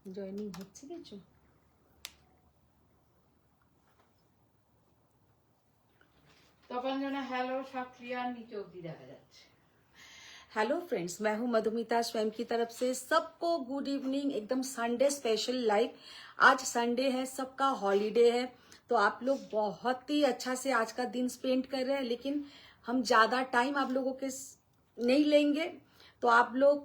Joining হচ্ছে কিছু। Hello सब क्लियर नीचे अब्दी देखा जाच्छे। हेलो फ्रेंड्स, मैं हूं मधुमिता स्वयं की तरफ से सबको गुड इवनिंग। एकदम संडे स्पेशल लाइव। आज संडे है, सबका हॉलीडे है, तो आप लोग बहुत ही अच्छा से आज का दिन स्पेंड कर रहे हैं, लेकिन हम ज्यादा टाइम आप लोगों के नहीं लेंगे। तो आप लोग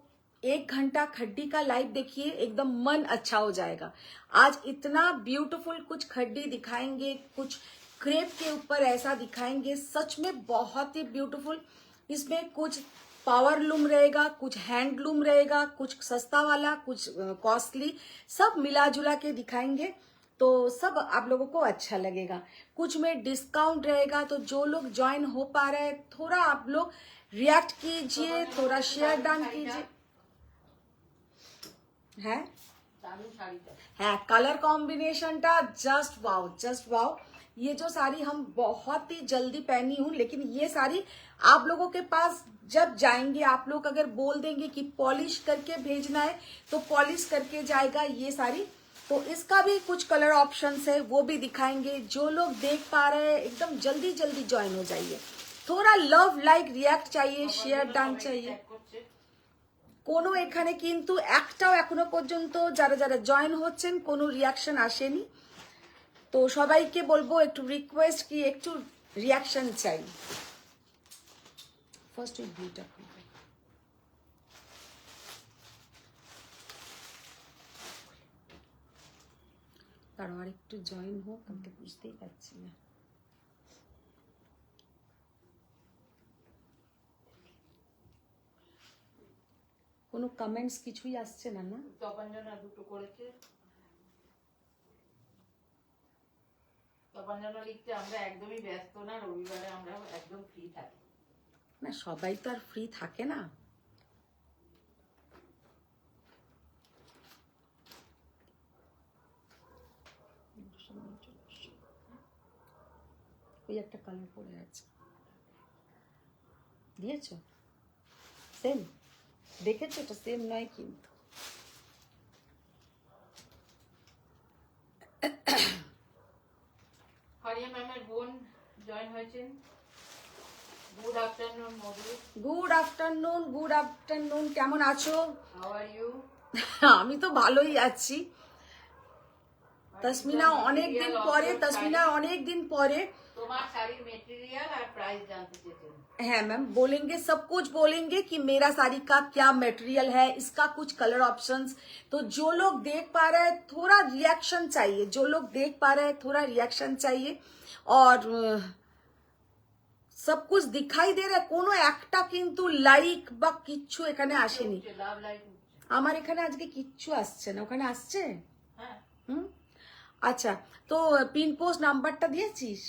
1 घंटा खड्डी का लाइव देखिए, एकदम मन अच्छा हो जाएगा। आज इतना ब्यूटीफुल कुछ खड्डी दिखाएंगे, कुछ क्रेप के ऊपर ऐसा दिखाएंगे, सच में बहुत ही ब्यूटीफुल। इसमें कुछ पावर लूम रहेगा, कुछ हैंडलूम रहेगा, कुछ सस्ता वाला, कुछ कॉस्टली, सब मिला जुला के दिखाएंगे, तो सब आप लोगों को अच्छा लगेगा। कुछ में डिस्काउंट रहेगा, तो जो लोग ज्वाइन हो पा रहे हैं थोड़ा आप लोग रिएक्ट कीजिए, थोड़ा शेयर डाउन कीजिए। है कलर कॉम्बिनेशनটা जस्ट वाओ, जस्ट वाओ। ये जो साड़ी हम बहुत ही जल्दी पहनी हूँ, लेकिन ये साड़ी आप लोगों के पास जब जाएंगे, आप लोग अगर बोल देंगे कि पॉलिश करके भेजना है तो पॉलिश करके जाएगा ये साड़ी। तो इसका भी कुछ कलर ऑप्शंस है, वो भी दिखाएंगे। जो लोग देख पा रहे हैं एकदम जल्दी जल्दी ज्वाइन हो जाइए। थोड़ा लव लाइक रिएक्ट चाहिए, शेयर डाउन चाहिए। কোনো এখানে কিন্তু একটাও এখনো পর্যন্ত যারা যারা জয়েন হচ্ছেন কোনো রিয়াকশন আসেনি। তো সবাইকে বলবো একটু রিকোয়েস্ট কি একটু রিয়াকশন চাই। ফার্স্ট উইক ব্লুটা খুলবে, তার আর একটু জয়েন হোক, আমি তো বুঝতেই পারছি না। কোনো কমেন্টস কিছুই আসছে না। না তপনজনা দুটো করেছে, তপনজনা লিখতে আমরা একদমই ব্যস্ত না, রবিবারে আমরা একদম ফ্রি থাকি। না সবাই তো আর ফ্রি থাকে না। ওই একটা কালার পরে আছে, দিয়েছো সেম, দেখেছো? এটা সেম নয় কিন্তু। হারিয়া ম্যামের বোন জয়েন হয়েছেন। Good afternoon Madhu. Good afternoon, good afternoon. কেমন আছো? How are you? আমি তো ভালোই আছি। তসমিনা অনেকদিন পরে, তসমিনা অনেকদিন পরে। তোমার শাড়ির মেটেরিয়াল আর প্রাইস জানতে চেয়েছেন। है मैम, बोलेंगे सब कुछ बोलेंगे कि मेरा साड़ी का क्या मटेरियल है, इसका कुछ कलर ऑप्शंस। तो जो लोग देख पा रहे हैं थोड़ा रिएक्शन चाहिए, जो लोग देख पा रहे हैं थोड़ा रिएक्शन चाहिए। और सब कुछ दिखाई दे रहा है, कोनो একটা কিন্তু লাইক বা কিচ্ছু এখানে আসেনি। আমার এখানে আজকে কিচ্ছু আসছে না, ওখানে আসছে? হ্যাঁ। अच्छा, तो पिन पोस्ट नंबरটা দিয়েছিস?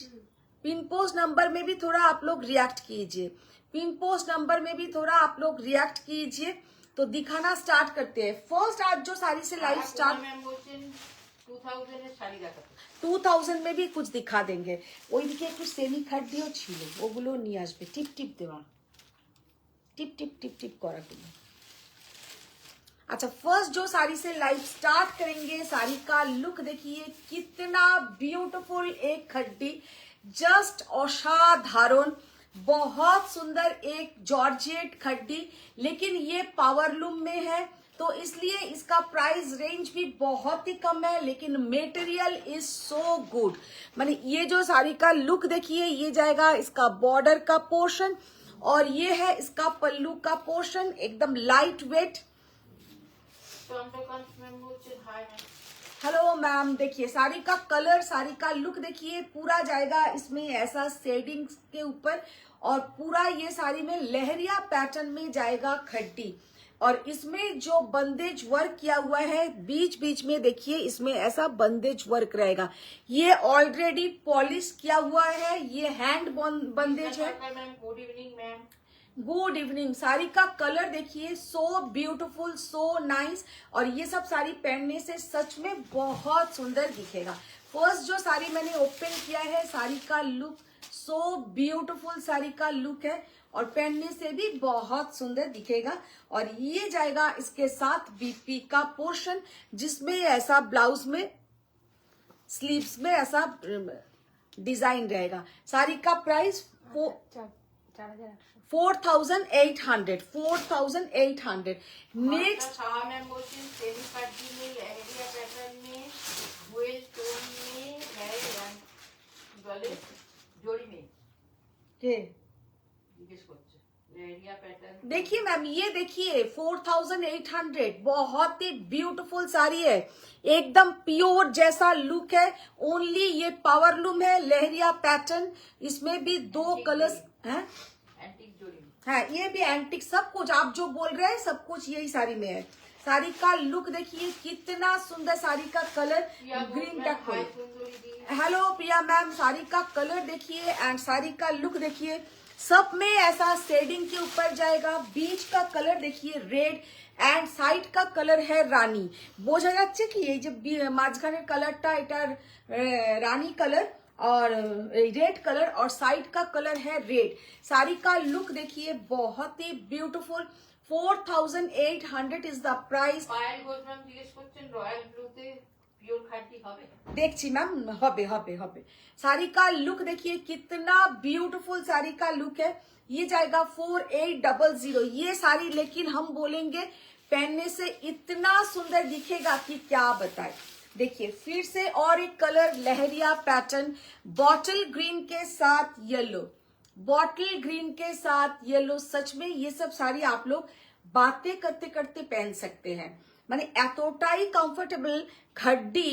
पिन पोस्ट नंबर में भी थोड़ा आप लोग रिएक्ट कीजिए, पिन पोस्ट नंबर में भी थोड़ा आप लोग रिएक्ट कीजिए। तो दिखाना स्टार्ट करते हैं। फर्स्ट आज जो साड़ी से लाइव स्टार्ट 2000 में भी कुछ दिखा देंगे। ওইদিকে একটু সেমি খাদ্যও ছিল, ওগুলো নিয়ে আসবে। টিপ টিপ দেওয়া, টিপ টিপ টিপ টিপ করা গুলো। अच्छा, फर्स्ट जो साड़ी से लाइव स्टार्ट करेंगे, साड़ी का लुक देखिए कितना ब्यूटीफुल। एक खड्डी जस्ट असाधारण, बहुत सुंदर एक जॉर्जेट खड्डी, लेकिन ये पावर लूम में है। तो इसलिए इसका प्राइस रेंज भी बहुत ही कम है, लेकिन मटेरियल इज सो गुड। माने ये जो साड़ी का लुक देखिए, ये जाएगा इसका बॉर्डर का पोर्शन और ये है इसका पल्लू का पोर्शन, एकदम लाइट वेट। চন্দ্রকান্ত ম্যাম বলছেন হাই ম্যাম। हेलो मैम, देखिए साड़ी का कलर, साड़ी का लुक देखिए, पूरा जाएगा इसमें ऐसा शेडिंग के ऊपर और पूरा ये साड़ी में लहरिया पैटर्न में जाएगा खड्डी। और इसमें जो बंदेज वर्क किया हुआ है बीच बीच में, देखिए इसमें ऐसा बंदेज वर्क रहेगा। ये ऑलरेडी पॉलिश किया हुआ है, ये हैंड बंदेज है। Ma'am good evening ma'am. Good evening. Sari का कलर देखिए, सो ब्यूटीफुल, सो नाइस। और ये सब साड़ी पहनने से सच में बहुत सुंदर दिखेगा। फर्स्ट जो साड़ी मैंने ओपन किया है, साड़ी का लुक सो ब्यूटीफुल, साड़ी का लुक है और पहनने से भी बहुत सुंदर दिखेगा। और ये जाएगा इसके साथ बीपी का पोर्शन, जिसमें ऐसा ब्लाउज में स्लीव्स में ऐसा डिजाइन रहेगा। साड़ी का प्राइस 4,800 4,800। नेक्स्ट शाह मैम बोलছেন सेमी काटी में लहरिया पैटर्न में डुअल टोन में है गले जोड़ी में জিজ্ঞেস করছে लहरिया पैटर्न। देखिए मैम, ये देखिए 4,800, बहुत ही ब्यूटीफुल साड़ी है, एकदम प्योर जैसा लुक है। ओनली ये पावर लूम है, लहरिया पैटर्न, इसमें भी दो कलर्स हैं। एंटीक जोड़ी में है, ये भी एंटिक, सब कुछ आप जो बोल रहे हैं सब कुछ यही साड़ी में है। साड़ी का लुक देखिए कितना सुंदर, साड़ी का कलर ग्रीन का हाय सुंदरी दी। हेलो प्रिया मैम, साड़ी का कलर देखिए एंड साड़ी का लुक देखिए, सब में ऐसा शेडिंग के ऊपर जाएगा। बीच का कलर देखिए रेड एंड साइड का कलर है रानी। বোঝা যাচ্ছে কি এই যে মাঝখানের কালারটা এটা রানী কালার और रेड कलर और साइड का कलर है रेड। साड़ी का लुक देखिए बहुत ही beautiful. 4,800 is the price. Payel Ghosh ma'am জিজ্ঞেস করছেন রয়্যাল ব্লুতে পিওর খাঁটি হবে। देखिए मैम, हबे हबे हबे। साड़ी का लुक देखिए कितना ब्यूटीफुल साड़ी का लुक है। ये जाएगा 4,800। ये साड़ी लेकिन हम बोलेंगे पहनने से इतना सुंदर दिखेगा कि क्या बताए। देखिए फिर से और एक कलर लहरिया पैटर्न, बॉटल ग्रीन के साथ येलो, बॉटल ग्रीन के साथ येलो। सच में ये सब साड़ी आप लोग बातें करते करते पहन सकते हैं। মানে এতটাই কমফোর্টেবল খাড্ডি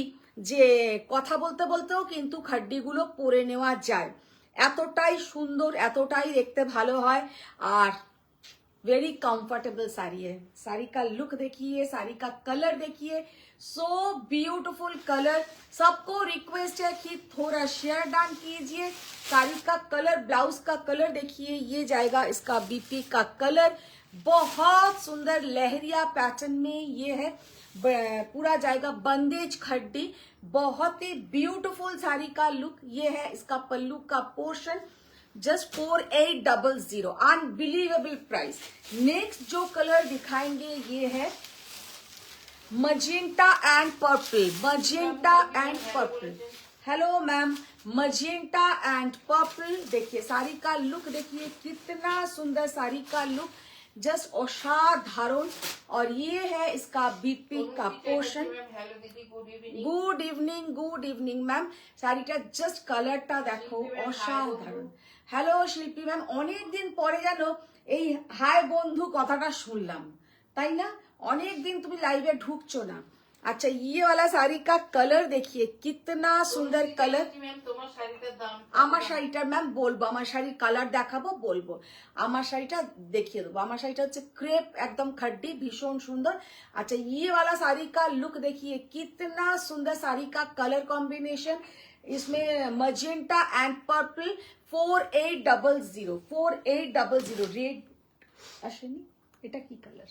যে কথা বলতে বলতেও কিন্তু খাড্ডিগুলো পরে নেওয়া যায়। এতটাই সুন্দর, এতটাই দেখতে ভালো হয় আর वेरी कंफर्टेबल साड़ी है। साड़ी का लुक देखिए, साड़ी का कलर देखिए, सो ब्यूटीफुल कलर। सबको रिक्वेस्ट है कि थोड़ा शेयर डाउन कीजिए। साड़ी का कलर, ब्लाउज का कलर देखिए, ये जाएगा इसका बीपी का कलर, बहुत सुंदर लहरिया पैटर्न में ये है। पूरा जाएगा बंदेज खड्डी, बहुत ही ब्यूटीफुल साड़ी का लुक। ये है इसका पल्लू का portion, just 4,800, unbelievable price. Next जो कलर दिखाएंगे ये है magenta and purple, magenta and purple. Hello ma'am, magenta and purple. देखिए साड़ी का लुक देखिए कितना सुंदर साड़ी का लुक, जस्ट असाधारण। और ये है इसका बीपी का पोर्शन। हेलो दीदी good evening. Good evening, good evening ma'am. শাড়িটা জাস্ট কালারটা দেখো, অসাধারণ। হ্যালো শিল্পী ম্যাম, অনেক দিন পরে জানো এই হাই বন্ধু কথাটা শুনলাম, তাই না? অনেক দিন তুমি লাইভে ঢুকছো না। अच्छा ये वाला साड़ी का कलर देखिए कितना सुंदर कलर। ম্যাম তোমার শাড়িটার দাম? আমার শাড়িটার ম্যাম বলবো, আমার শাড়ির কালার দেখাবো, বলবো। আমার শাড়িটা দেখিয়ে দেবো। আমার শাড়িটা হচ্ছে ক্রেপ, একদম खड्डी, भीषण सुंदर। अच्छा ये वाला साड़ी का लुक देखिए कितना सुंदर साड़ी का कलर कॉम्बिनेशन, इसमें मजेंटा एंड पर्पल। 4,800, 4,800 रेड। আসেনি এটা কি কালার?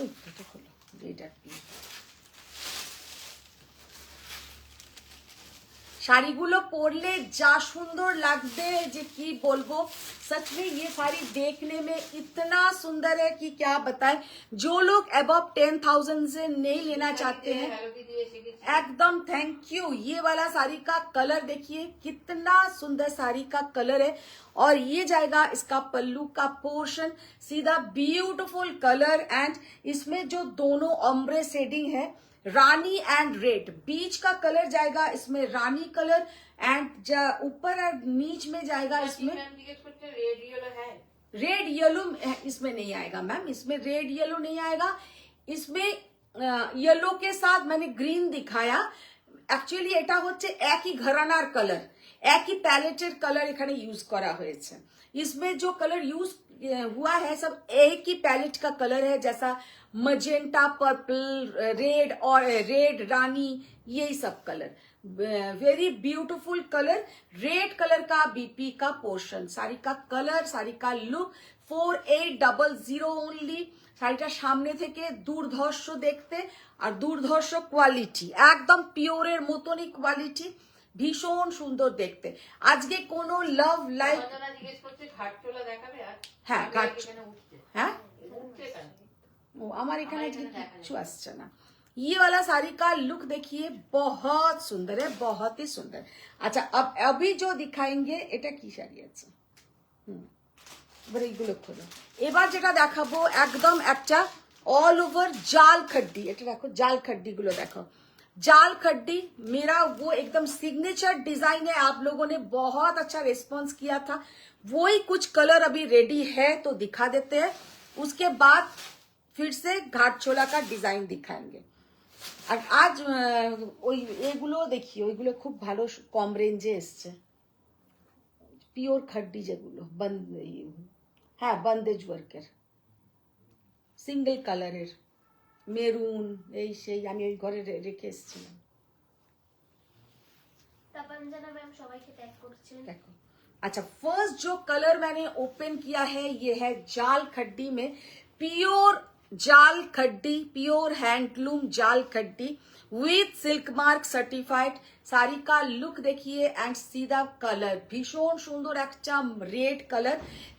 ওই এটা খোলো, রেড আর পিঙ্ক। শাড়িগুলো পরলে যা সুন্দর লাগবে যে কি বলবো। सच में ये साड़ी देखने में इतना सुंदर है कि क्या बताएं। जो लोग अबव 10,000 से नहीं लेना चाहते हैं, एकदम थैंक यू। ये वाला साड़ी का कलर देखिए कितना सुंदर साड़ी का कलर है। और ये जाएगा इसका पल्लू का पोर्शन, सीधा ब्यूटीफुल कलर। एंड इसमें जो दोनों ऑम्ब्रे शेडिंग है, रानी एंड रेड, बीच का कलर जाएगा इसमें रानी कलर, एंड ऊपर और नीच में जाएगा इसमें रेड येलो। इसमें नहीं आएगा मैम, इसमें रेड येलो नहीं आएगा। इसमें येलो के साथ मैंने ग्रीन दिखाया। অ্যাকচুয়ালি এটা হচ্ছে একই ঘরানার কালার, একই প্যালেটের কালার এখানে ইউজ করা হয়েছে। इसमें जो कलर यूज हुआ है सब एक ही पैलेट का कलर है, जैसा मजेंटा, पर्पल, रेड और रेड रानी, यही सब colour. Very beautiful colour, red colour का बीपी का पोर्शन। साड़ी का कलर, साड़ी का लुक 4800 ओनली। শাড়িটা সামনে থেকে দুর্ধর্ষ দেখতে আর দুর্ধর্ষ কোয়ালিটি, একদম পিওরের মতনই কোয়ালিটি, ভীষণ সুন্দর দেখতে। আজকে কোনো লাভ লাইক হ্যাঁ হ্যাঁ ও আমার এখানে আজকে কিচ্ছু আসছে না। ये वाला साड़ी का लुक देखिए बहुत सुंदर है, बहुत ही सुंदर। अच्छा अब अभी जो दिखाएंगे এটা কি শাড়ি আছে, এবার এইগুলো খোলো। এবার যেটা দেখাবো একদম একটা ऑल ओवर जाल खड्डी। এটা দেখো জাল खड्डी গুলো দেখো, जाल खड्डी मेरा वो एकदम सिग्नेचर डिजाइन है। आप लोगों ने बहुत अच्छा रिस्पॉन्स किया था। वही कुछ कलर अभी रेडी है तो दिखा देते हैं, उसके बाद फिर से घाट छोला का डिजाइन दिखाएंगे। আর আজ ওই এগুলো দেখি, ওইগুলো খুব ভালো কম রেঞ্জে এসছে, পিওর খাড্ডি যেগুলো হ্যাঁ বন্দেজ ওয়ার্কের সিঙ্গেল কালারের মেরুন, এই সেই আমি ওই ঘরে রেখে এসেছিলাম। तपंजना मैम সবাইকে ট্যাগ করছেন देखो अच्छा, फर्स्ट जो कलर मैंने ओपन किया है ये है जाल खड्डी में, प्योर जाल खड्डी, प्योर हैंडलूम जाल khaddi with silk mark certified. Sari का लुक देखिए एंड सीधा कलर भीषण सुंदर একটা red colour.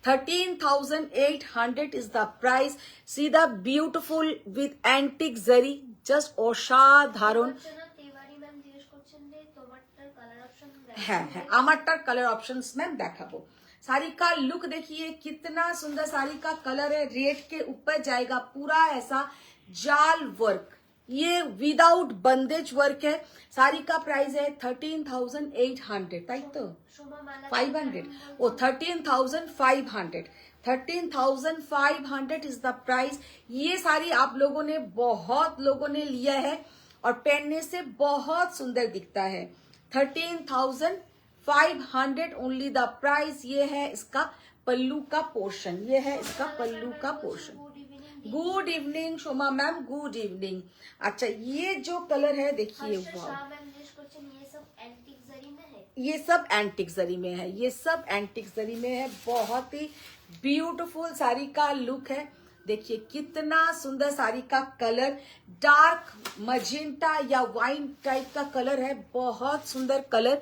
13,800 is the price. सीधा beautiful with antique zari, just অসাধারণ। তিওয়ারি ম্যাম জিজ্ঞেস করছেন যে তোমারটার কালার অপশন হ্যাঁ হ্যাঁ আমারটার কালার অপশনস ম্যাম দেখাবো। साड़ी का लुक देखिए कितना सुंदर, साड़ी का कलर है, रेड के ऊपर जाएगा पूरा ऐसा जाल वर्क, ये विदाउट बंदेज वर्क है। साड़ी का प्राइस है 13,800, ताई तो 500 ओ 13,500, 13,500 इज द प्राइस। ये साड़ी आप लोगों ने बहुत लोगों ने लिया है और पहनने से बहुत सुंदर दिखता है। 13,500 ओनली द प्राइस। ये है इसका पल्लू का पोर्शन, ये है इसका पल्लू का पोर्शन। गुड इवनिंग शोमा मैम, गुड इवनिंग। अच्छा ये जो कलर है देखिए, वाह मैम जिज्ञेस করছেন ये सब एंटीक जरी में है, ये सब एंटिक जरी में है, ये सब एंटिक जरी में है। बहुत ही ब्यूटीफुल साड़ी का लुक है। देखिए कितना सुंदर साड़ी का कलर, डार्क मजेंटा या वाइन टाइप का कलर है, बहुत सुंदर कलर।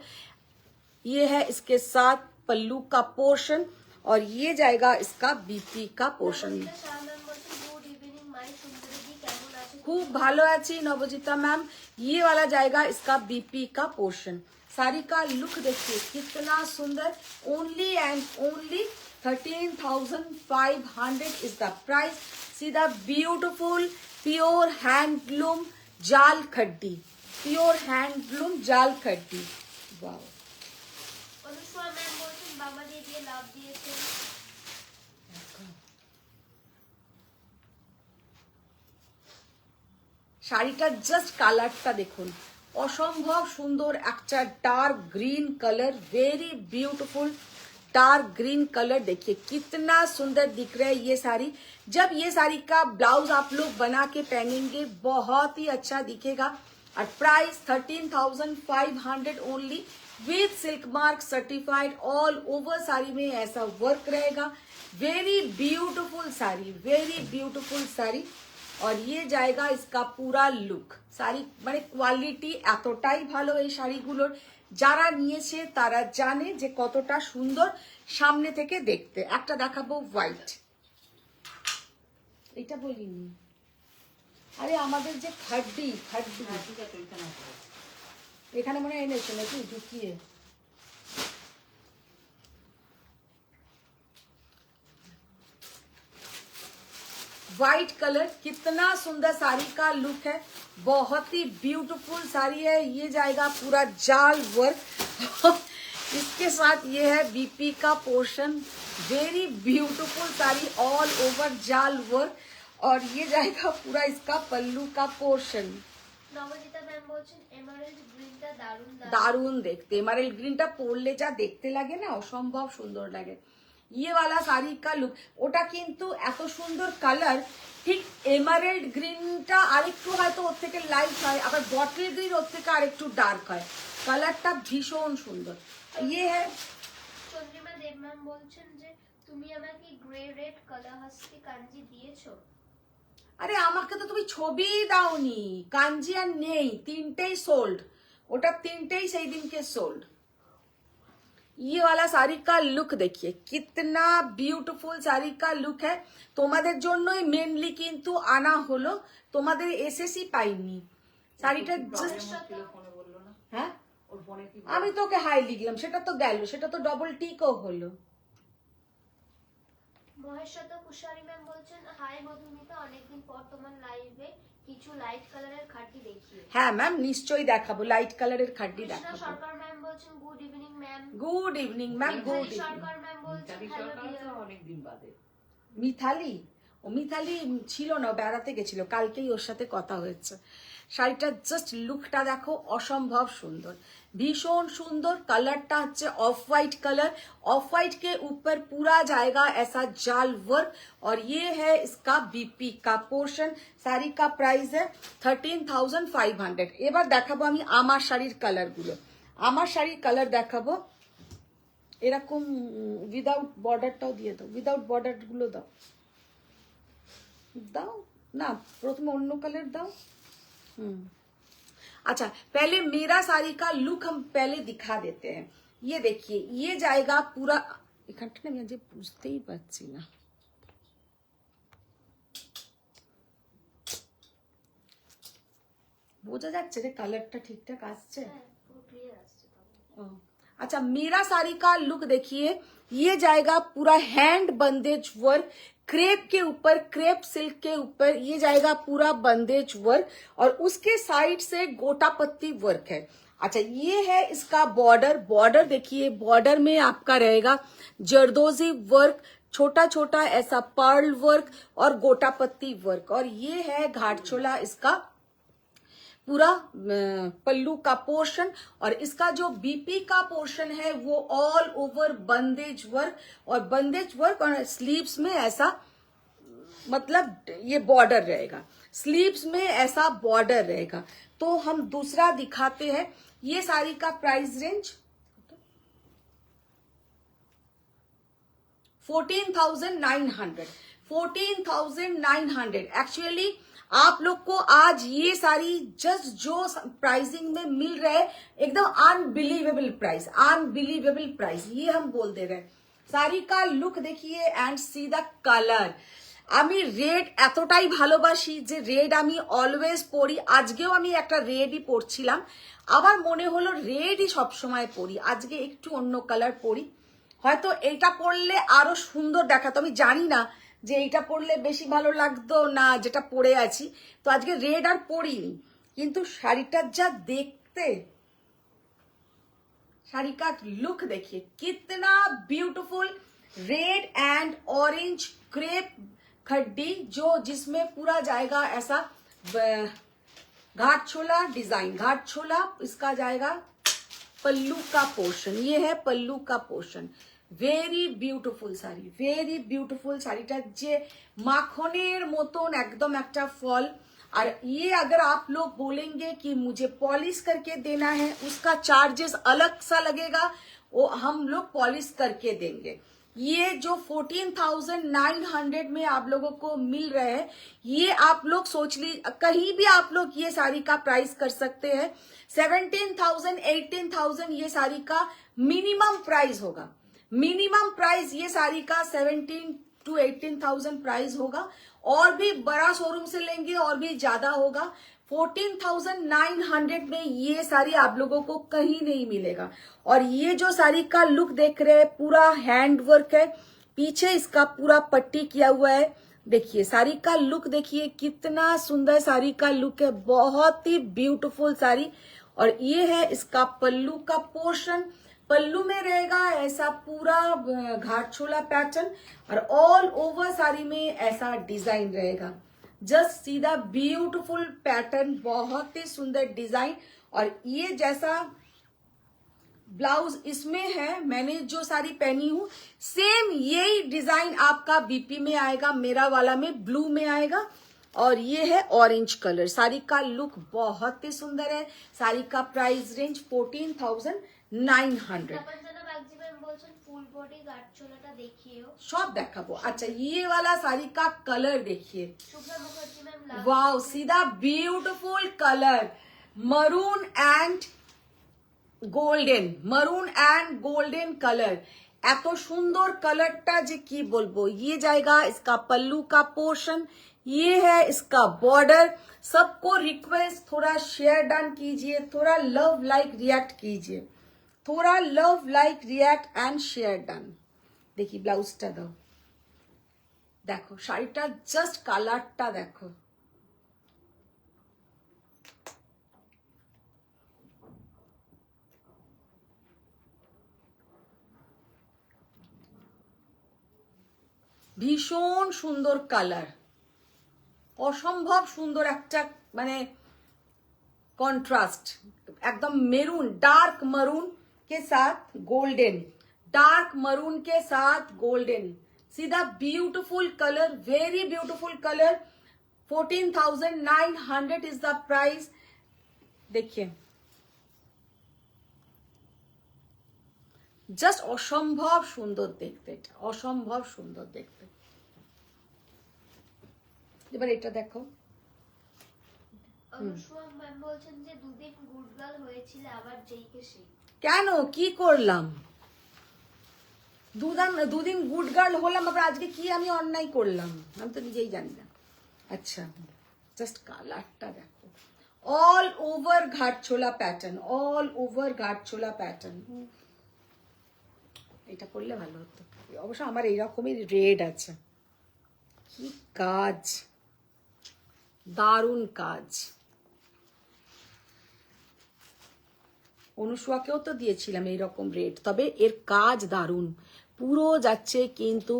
ये है इसके साथ पल्लू का पोर्शन और ये जाएगा इसका बीपी का पोर्शन। শাহ ম্যাম বলছেন গুড ইভিনিং মাই সুন্দরী জি কেমন আছেন? खूब ভালো আছি নবজিতা मैम। ये वाला जाएगा इसका बीपी का पोर्शन। साड़ी का लुक देखिए कितना सुंदर, only and only 13,500 is the price. सीधा ब्यूटीफुल प्योर हैंडलूम जाल खड्डी, प्योर हैंडलूम जाल खड्डी। वाओ অনুষ্মা ম্যাম বলছেন বাবা দিয়ে লাভ দিয়েছেন। শাড়িটার জাস্ট কালারটা দেখুন, অসম্ভব সুন্দর একটা dark green colour, very beautiful dark green colour. देखिए कितना सुंदर दिख रहा है ये साड़ी। जब ये साड़ी का ब्लाउज आप लोग बना के पहनेंगे बहुत ही अच्छा दिखेगा। और price 13,500 only with silk mark certified. All over sari में ऐसा वर्क रहेगा। Very beautiful sari, very beautiful sari. और ये जाएगा इसका पूरा लुक। শাড়ি মানে কোয়ালিটি এতটাই ভালো এই শাড়িগুলোর যারা নিয়েছে তারা জানে যে কতটা সুন্দর সামনে থেকে দেখতে। একটা দেখাবো হোয়াইট, এটা বলিনি, আরে আমাদের যে খাড্ডি এখানে মনে হয় এনেছো নাকি ঢুকিয়ে। व्हाइट कलर, कितना सुंदर साड़ी का लुक है, बहुत ही ब्यूटीफुल साड़ी है। ये जाएगा पूरा जाल वर्क इसके साथ ये है बीपी का portion, very beautiful sari all over जाल वर्क। और ये जाएगा पूरा इसका पल्लू का पोर्शन। নবজিতা ম্যাম বলছেন এমারেল্ড গ্রিনটা দারুণ দারুণ দেখতে, এমারেল্ড গ্রিনটা পরলে যা দেখতে লাগে না, অসম্ভব সুন্দর লাগে। ये वाला साड़ी का लुक, ওটা কিন্তু এত সুন্দর কালার, ঠিক এমারেল্ড গ্রিনটা আরেকটু হয়তো ওর থেকে লাইট হয়, আবার বটল গ্রিন ওর থেকে আরেকটু ডার্ক হয়, কালারটা ভীষণ সুন্দর। ये है চন্দ্রিমা দেব ম্যাম বলছেন যে তুমি আমাকে গ্রে রেড কালার হাসি কাঞ্জি দিয়েছো। আরে আমাকে তো তুমি ছবি দাওনি, কাঞ্জি আর নেই, তিনটেই সোল্ড, ওটা তিনটেই সেই দিনকে সোল্ড। ये वाला साड़ी का लुक देखिए, कितना ब्यूटीफुल साड़ी का लुक है। তোমাদের জন্যই মেনলি কিন্তু আনা হলো, তোমাদের এসএসই পাইনি শাড়িটা। হ্যাঁ আমি তোকে হাই লিখলাম, সেটা তো গেল, সেটা তো ডবল টিকও হলো। মহেশ্বত কুশারি ম্যাম বলছেন হাই মধুমিতা, অনেকদিন পর তোমার লাইভে কিছু লাইট কালারের খাটি দেখিয়ে। হ্যাঁ ম্যাম নিশ্চয়ই দেখাবো, লাইট কালারের খাড্ডি কৃষ্ণা দেখাবো। সরকার ম্যাম বলছেন good evening ma'am. Good evening ma'am, good Mitali evening. Sarkar ma'am বলছেন হ্যালো ডিয়ার। অনেকদিন বাদে মিথালি, ও মিথালি ছিল না, ও বেড়াতে গেছিল, কালকেই ওর সাথে কথা হয়েছে। শাড়িটা জাস্ট লুকটা দেখো, অসম্ভব সুন্দর, भीषण सुंदर। कलरটা হচ্ছে of white colour, of white के ऊपर पूरा जाएगा ऐसा जाल वर्क, और ये है इसका बीपी का पोर्शन। साड़ी का प्राइस है 13,500। এবার দেখাবো আমি আমার শাড়ির কালারগুলো, আমার শাড়ির কালার দেখাবো এরকম উইদাউট বর্ডারটাও দিয়ে দাও, উইদাউট বর্ডারগুলো দাও, দাও না প্রথমে অন্য কালার দাও। अच्छा पहले मेरा साड़ी का लुक हम पहले दिखा देते हैं। ये देखिए, ये जाएगा पूरा, এখানটা না আমি যে বুঝতেই পারছি না, বোঝা যাচ্ছে রে কালারটা ঠিকঠাক আসছে? পুরো ক্লিয়ার আসছে। अच्छा मेरा साड़ी का लुक देखिए, ये जाएगा पूरा हैंड बंदेज वर्क, क्रेप के ऊपर, क्रेप सिल्क के ऊपर ये जाएगा पूरा बंदेज वर्क, और उसके साइड से गोटा पत्ती वर्क है। अच्छा ये है इसका बॉर्डर, बॉर्डर देखिए, बॉर्डर में आपका रहेगा जरदोजी वर्क, छोटा छोटा ऐसा पर्ल वर्क और गोटा पत्ती वर्क, और ये है घाटचोला इसका पूरा पल्लू का पोर्शन। और इसका जो बीपी का पोर्शन है वो ऑल ओवर बंदेज वर्क, और बंदेज वर्क और स्लीव्स में ऐसा, मतलब ये बॉर्डर रहेगा, स्लीव्स में ऐसा बॉर्डर रहेगा। तो हम दूसरा दिखाते हैं। ये साड़ी का प्राइस रेंज 14,900, 14,900। एक्चुअली आप लोग को आज ये साड़ी जस्ट जो प्राइसिंग में मिल रहा है, एकदम अनबिलीवेबल प्राइस, अनबिलीवेबल प्राइस, ये हम बोल दे रहे हैं। साड़ी का लुक देखिए एंड सी द कलर। আমি রেড এতটাই ভালোবাসি যে রেড আমি অলওয়েজ পরি, আজকেও আমি একটা রেডই পরছিলাম, আবার মনে হলো রেডই সবসময় পরি, আজকে একটু অন্য কালার পরি, হয়তো এইটা পরলে আরো সুন্দর দেখাতো, আমি জানি না যে এইটা পরলে বেশি ভালো লাগতো না যেটা পরে আছি, তো আজকে রেড আর পরিনি, কিন্তু শাড়িটার যা দেখতে, শাড়ি का लुक देखिए कितना beautiful, red and orange crepe khaddi, जो जिसमें पूरा जाएगा ऐसा घाटचोला डिजाइन, घाटचोला इसका जाएगा पल्लू का पोर्शन, ये है पल्लू का portion. Very beautiful sari, very beautiful শাড়িটা যে মাখনের মতন একদম একটা ফল। और ये अगर आप लोग बोलेंगे कि मुझे पॉलिश करके देना है, उसका चार्जेस अलग सा लगेगा, वो हम लोग पॉलिश करके देंगे। ये जो 14,900 में आप लोगों को मिल रहे हैं, ये आप लोग सोच ली, कहीं भी आप लोग ये साड़ी का प्राइस कर सकते हैं। 17,000 18,000 ये साड़ी का मिनिमम प्राइस होगा। मिनिमम प्राइस ये साड़ी का 17 to 18,000 प्राइस होगा। और भी बड़ा शोरूम से लेंगे और भी ज्यादा होगा। 14,900 में ये साड़ी आप लोगों को कहीं नहीं मिलेगा। और ये जो साड़ी का लुक देख रहे हैं, पूरा हैंड वर्क है, पीछे इसका पूरा पट्टी किया हुआ है। देखिए साड़ी का लुक, देखिए कितना सुंदर साड़ी का लुक है, बहुत ही ब्यूटीफुल साड़ी। और ये है इसका पल्लू का पोर्शन। पल्लू में रहेगा ऐसा पूरा घाट छोला पैटर्न, और ऑल ओवर साड़ी में ऐसा डिजाइन रहेगा। जस्ट सीधा ब्यूटीफुल पैटर्न, बहुत ही सुंदर डिजाइन। और ये जैसा ब्लाउज इसमें है, मैंने जो साड़ी पहनी हूं सेम यही डिजाइन आपका बीपी में आएगा, मेरा वाला में ब्लू में आएगा। और ये है ऑरेंज कलर। साड़ी का लुक बहुत ही सुंदर है। साड़ी का प्राइस रेंज 14,900। ফুল বডি গাঢ় দেখিয়েও সব দেখাবো। আচ্ছা ये वाला साड़ी का कलर देखिए, শুভ্রা মুখার্জি ম্যাম वाओ, सीधा beautiful colour, maroon and golden, maroon and golden colour. এত সুন্দর कलरটা যে কি বলবো। ये जाएगा इसका पल्लू का पोर्शन, ये है इसका बॉर्डर। सबको रिक्वेस्ट थोड़ा शेयर डन कीजिए, थोड़ा लव लाइक रिएक्ट कीजिए, थोड़ा love like react and share done. देखिए ब्लाउजটা দাও, দেখো শাড়িটা জাস্ট কালারটা দেখো। ভীষণ সুন্দর কালার, অসম্ভব সুন্দর একটা মানে কন্ট্রাস্ট, एकदम मेरून, डार्क मरून के साथ गोल्डन, डार्क मरून के साथ गोल्डन, सीधा beautiful colour, very beautiful colour. 14,900 is the price. देखिए জাস্ট অসম্ভব সুন্দর দেখতে, এটা অসম্ভব সুন্দর দেখতে। এবার এটা দেখো, অনুষ্মা ম্যাম বলছেন যে দুদিন গুডগার্ল হয়েছিল আবার যেইকে সেই। কেন কি করলাম? দুদিন গুড গার্ল হলাম, আবার আজকে কি আমি অন্যায় করলাম আমি তো নিজেই জানি না। আচ্ছা জাস্ট কালারটা দেখো, অল ওভার ঘাট ছোলা প্যাটার্ন, অল ওভার ঘাট ছোলা প্যাটার্ন। এটা করলে ভালো হতো, অবশ্য আমার এইরকমই রেড আছে। কি কাজ, দারুণ কাজ। অনুষ্কাকেও তো দিয়েছিলাম এইরকম রেড, তবে এর কাজ দারুণ, পুরো যাচ্ছে কিন্তু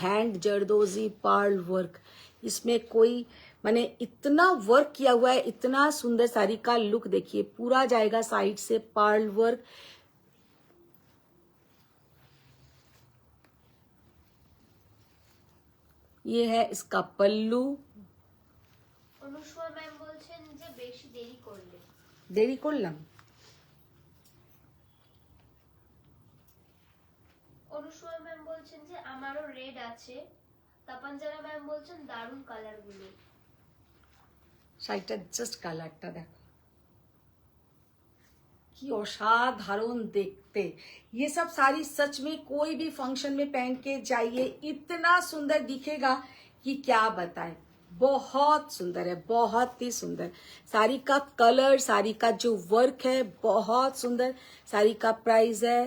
हैंड जरदोजी पर्ल वर्क, इसमें कोई माने इतना वर्क किया हुआ है, इतना सुंदर साड़ी का लुक देखिए, पूरा जाएगा साइड से पर्ल वर्क। ये है इसका पल्लू। অনুষ্মা ম্যাম বলছেন যে বেশি দেরি করলে। দেরি করলাম? অনুষ্মা ম্যাম বলছেন যে আমারও রেড আছে। তাপাঞ্জনা ম্যাম বলছেন দারুণ কালারগুলো। শাড়িটার জাস্ট কালারটা দেখো, কি असाधारण देखते। ये सब साड़ी सच में कोई भी फंक्शन में पहन के जाइए, इतना सुंदर दिखेगा कि क्या बताएं। बहुत सुंदर है, बहुत ही सुंदर साड़ी का कलर, साड़ी का जो वर्क है बहुत सुंदर। साड़ी का प्राइस है,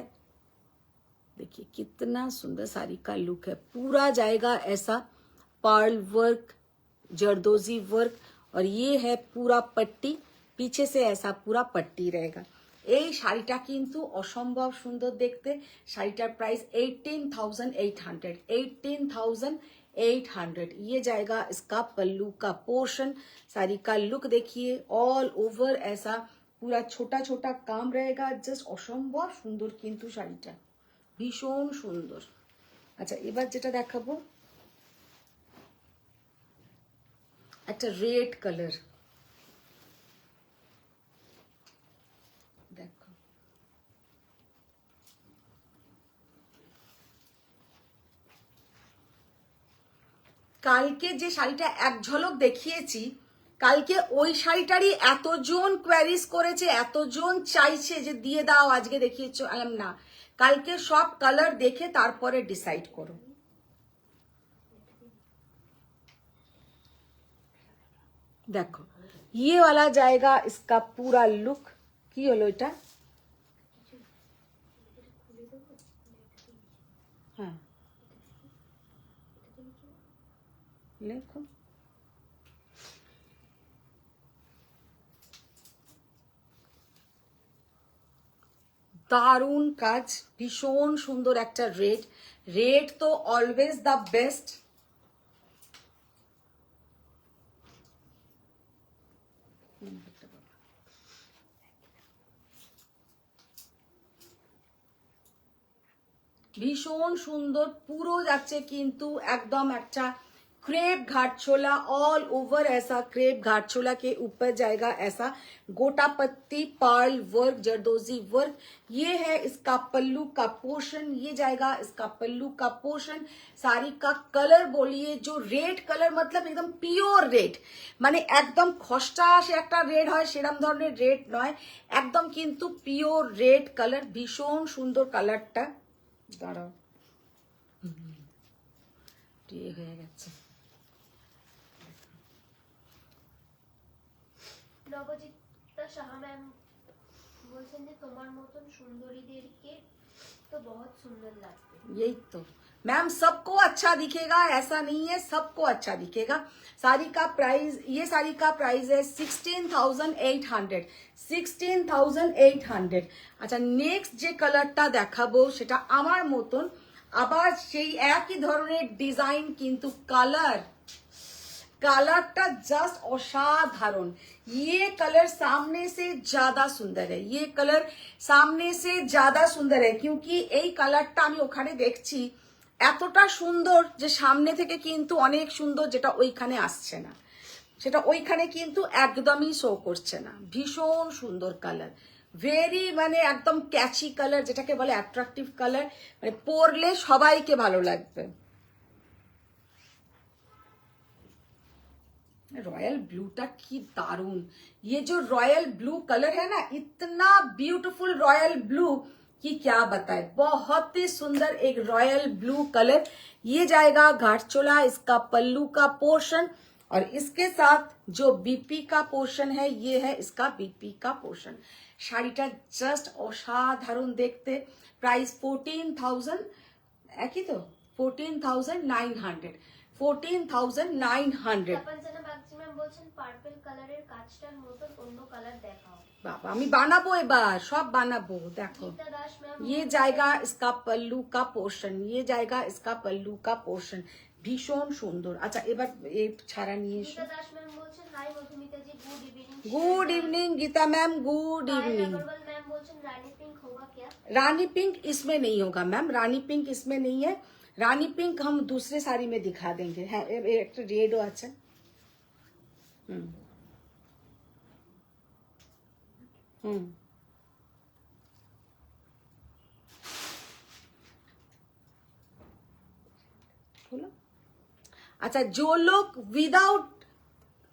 देखिए कितना सुंदर साड़ी का लुक है, पूरा जाएगा ऐसा पर्ल वर्क, जरदोजी वर्क। और ये है पूरा पट्टी, पीछे से ऐसा पूरा पट्टी रहेगा। এই শাড়িটা কিন্তু অসম্ভব সুন্দর দেখতে। শাড়িটার प्राइस 18,800, 18,800। ये जाएगा इसका पल्लू का पोर्शन। साड़ी का लुक देखिए, ऑल ओवर ऐसा पूरा छोटा छोटा काम रहेगा, জাস্ট অসম্ভব সুন্দর কিন্তু শাড়িটা, ভীষণ সুন্দর। আচ্ছা এবার যেটা দেখাবো একটা রেড কালার, দেখো কালকে যে শাড়িটা এক ঝলক দেখিয়েছি, কালকে ওই শাড়িটারই এতজন কোয়ারিজ করেছে, এতজন চাইছে যে দিয়ে দাও, আজকে দেখিয়েছো। আলাম না, কালকে সব কালার দেখে তারপরে ডিসাইড করো। দেখো ये वाला जाएगा इसका पूरा लुक। কি হলো এটা? হ্যাঁ লেখো। দারুণ কাজ, ভীষণ সুন্দর একটা রেড। রেড তো অলওয়েজ দ্য বেস্ট। ভীষণ সুন্দর, পুরো যাচ্ছে কিন্তু একদম একটা क्रेप घाटचोला, ऑल ओवर ऐसा क्रेप घाटचोला के ऊपर जाएगा ऐसा गोटा पत्ती पर्ल वर्क, जरदोजी वर्क। ये है इसका पल्लू का पोर्शन, ये जाएगा इसका पल्लू का पोर्शन। साड़ी का कलर बोलिए जो रेड कलर, मतलब एकदम পিওর রেড, মানে একদম খসটাসে একটা রেড হয় সেরকম ধরনের রেড নয়, একদম কিন্তু পিওর রেড কালার। ভীষণ সুন্দর কালারটা। দাঁড়াও, হয়ে গেছে। নবজিতা সাহা ম্যাম বলছেন যে তোমার মতন সুন্দরীদেরকে তো বহুত সুন্দর লাগবে। यही तो मैम, सबको अच्छा दिखेगा ऐसा नहीं है, सबको अच्छा दिखेगा। साड़ी का प्राइस, ये साड़ी का प्राइस है 16,800, 16,800। আচ্ছা, নেক্সট যে কালারটা দেখাবো সেটা আমার মতন আবার সেই একই ধরনের ডিজাইন, কিন্তু कलरটা जस्ट असाधारण। ये कलर सामने से ज्यादा सुंदर है, ये कलर सामने से ज्यादा सुंदर है, क्योंकि এই কালারটা আমি ওখানে দেখছি এতটা সুন্দর যে সামনে থেকে কিন্তু অনেক সুন্দর, যেটা ওইখানে আসছে না, সেটা ওইখানে কিন্তু একদমই শো করছে না। ভীষণ সুন্দর কালার, ভেরি মানে একদম ক্যাচি কালার, যেটাকে বলে অ্যাট্রাকটিভ কালার, মানে পরলে সবাইকে ভালো লাগবে। रॉयल ब्लूটা কি দারুন, ये जो रॉयल ब्लू कलर है ना, इतना ब्यूटीफुल रॉयल ब्लू कि क्या बताए, बहुत ही सुंदर एक रॉयल ब्लू कलर। ये जाएगा घाटचोला, इसका पल्लू का पोर्शन, और इसके साथ जो बीपी का पोर्शन है ये है इसका बीपी का पोर्शन। শাড়িটা জাস্ট অসাধারণ দেখতে। প্রাইস 14,000, একই তো, 14,900, 14,900। তাপনজানা বাগচি ম্যাম বলছেন পার্পল কালারের কাজটার মতন অন্য কালার দেখাও। বাবা, আমি বানাবো, এবার সব বানাবো। দেখো, গীতা দাস ম্যাম ये जाएगा इसका पल्लू का पोर्शन, ये जाएगा इसका पल्लू का पोर्शन। ভীষণ সুন্দর। আচ্ছা, এবার এই ছাড়া নিয়ে এসো। গীতা দাস ম্যাম বলছেন hi Madhumita ji, good evening. Good evening Geeta ma'am, good evening. Agarwal ma'am बोलছেন रानी पिंक होगा क्या? रानी पिंक इसमें नहीं होगा मैम, रानी पिंक इसमें नहीं है। रानी पिंक हम दूसरे साड़ी में दिखा देंगे। হ্যাঁ, একটা রেডও আছে। হুম হুম बोलो। अच्छा, जो लोग विदाउट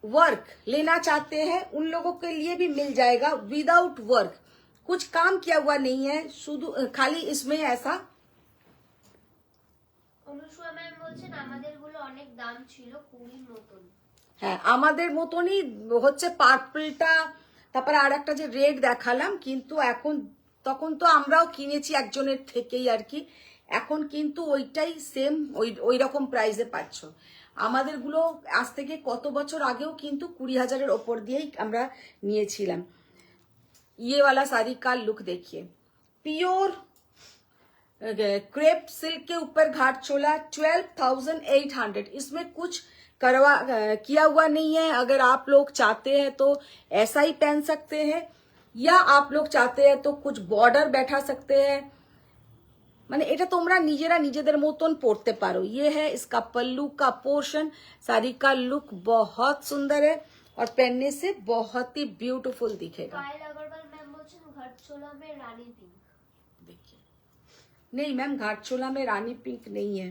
वर्क लेना चाहते हैं उन लोगों के लिए भी मिल जाएगा, विदाउट वर्क, कुछ काम किया हुआ नहीं है, শুধু खाली इसमें ऐसा। অনুসুয়া ম্যাম বলছেন আমাদেরগুলো অনেক দাম ছিল, কুড়ির মতন। হ্যাঁ, আমাদের মতনই হচ্ছে পার্পলটা, তারপরে আর একটা যে রেড দেখালাম, কিন্তু এখন, তখন তো আমরাও কিনেছি একজনের থেকেই আর কি, এখন কিন্তু ওইটাই সেম, ওই রকম প্রাইসে পাচ্ছ। আমাদেরগুলো আজ থেকে কত বছর আগেও কিন্তু 20,000-এর ওপর দিয়েই আমরা নিয়েছিলাম। ये वाला साड़ी का लुक देखिए, प्योर क्रेप सिल्क के ऊपर घाटचोला, 12,800। इसमें कुछ किया हुआ नहीं है। अगर आप लोग चाहते हैं तो ऐसा ही पहन सकते हैं, या आप लोग चाहते हैं तो कुछ बॉर्डर बैठा सकते हैं, মানে এটা তোমরা নিজেরা নিজেদের মতন পড়তে পারো। ये है इसका पल्लू का पोर्शन। साड़ी का लुक बहुत सुंदर है और पहनने से बहुत ही ब्यूटीफुल दिखेगा। पायल अग्रवाल मैम बोलছেন घाटचोला में रानी पिंक। देखिए, नहीं मैम, घाटचोला में रानी पिंक नहीं है।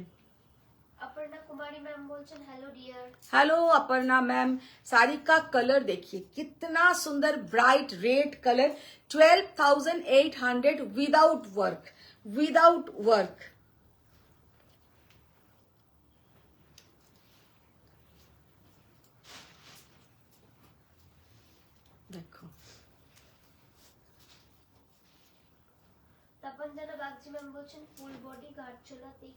अपर्णा कुमारी मैम बोलছেন hello dear. Hello Aparna ma'am, sari का कलर देखिए कितना सुंदर bright red colour, 12,800 without work, without work. देखो তপনজানা বাগচি ম্যাম বলছেন ফুল বডি গাঢ়চোলাতে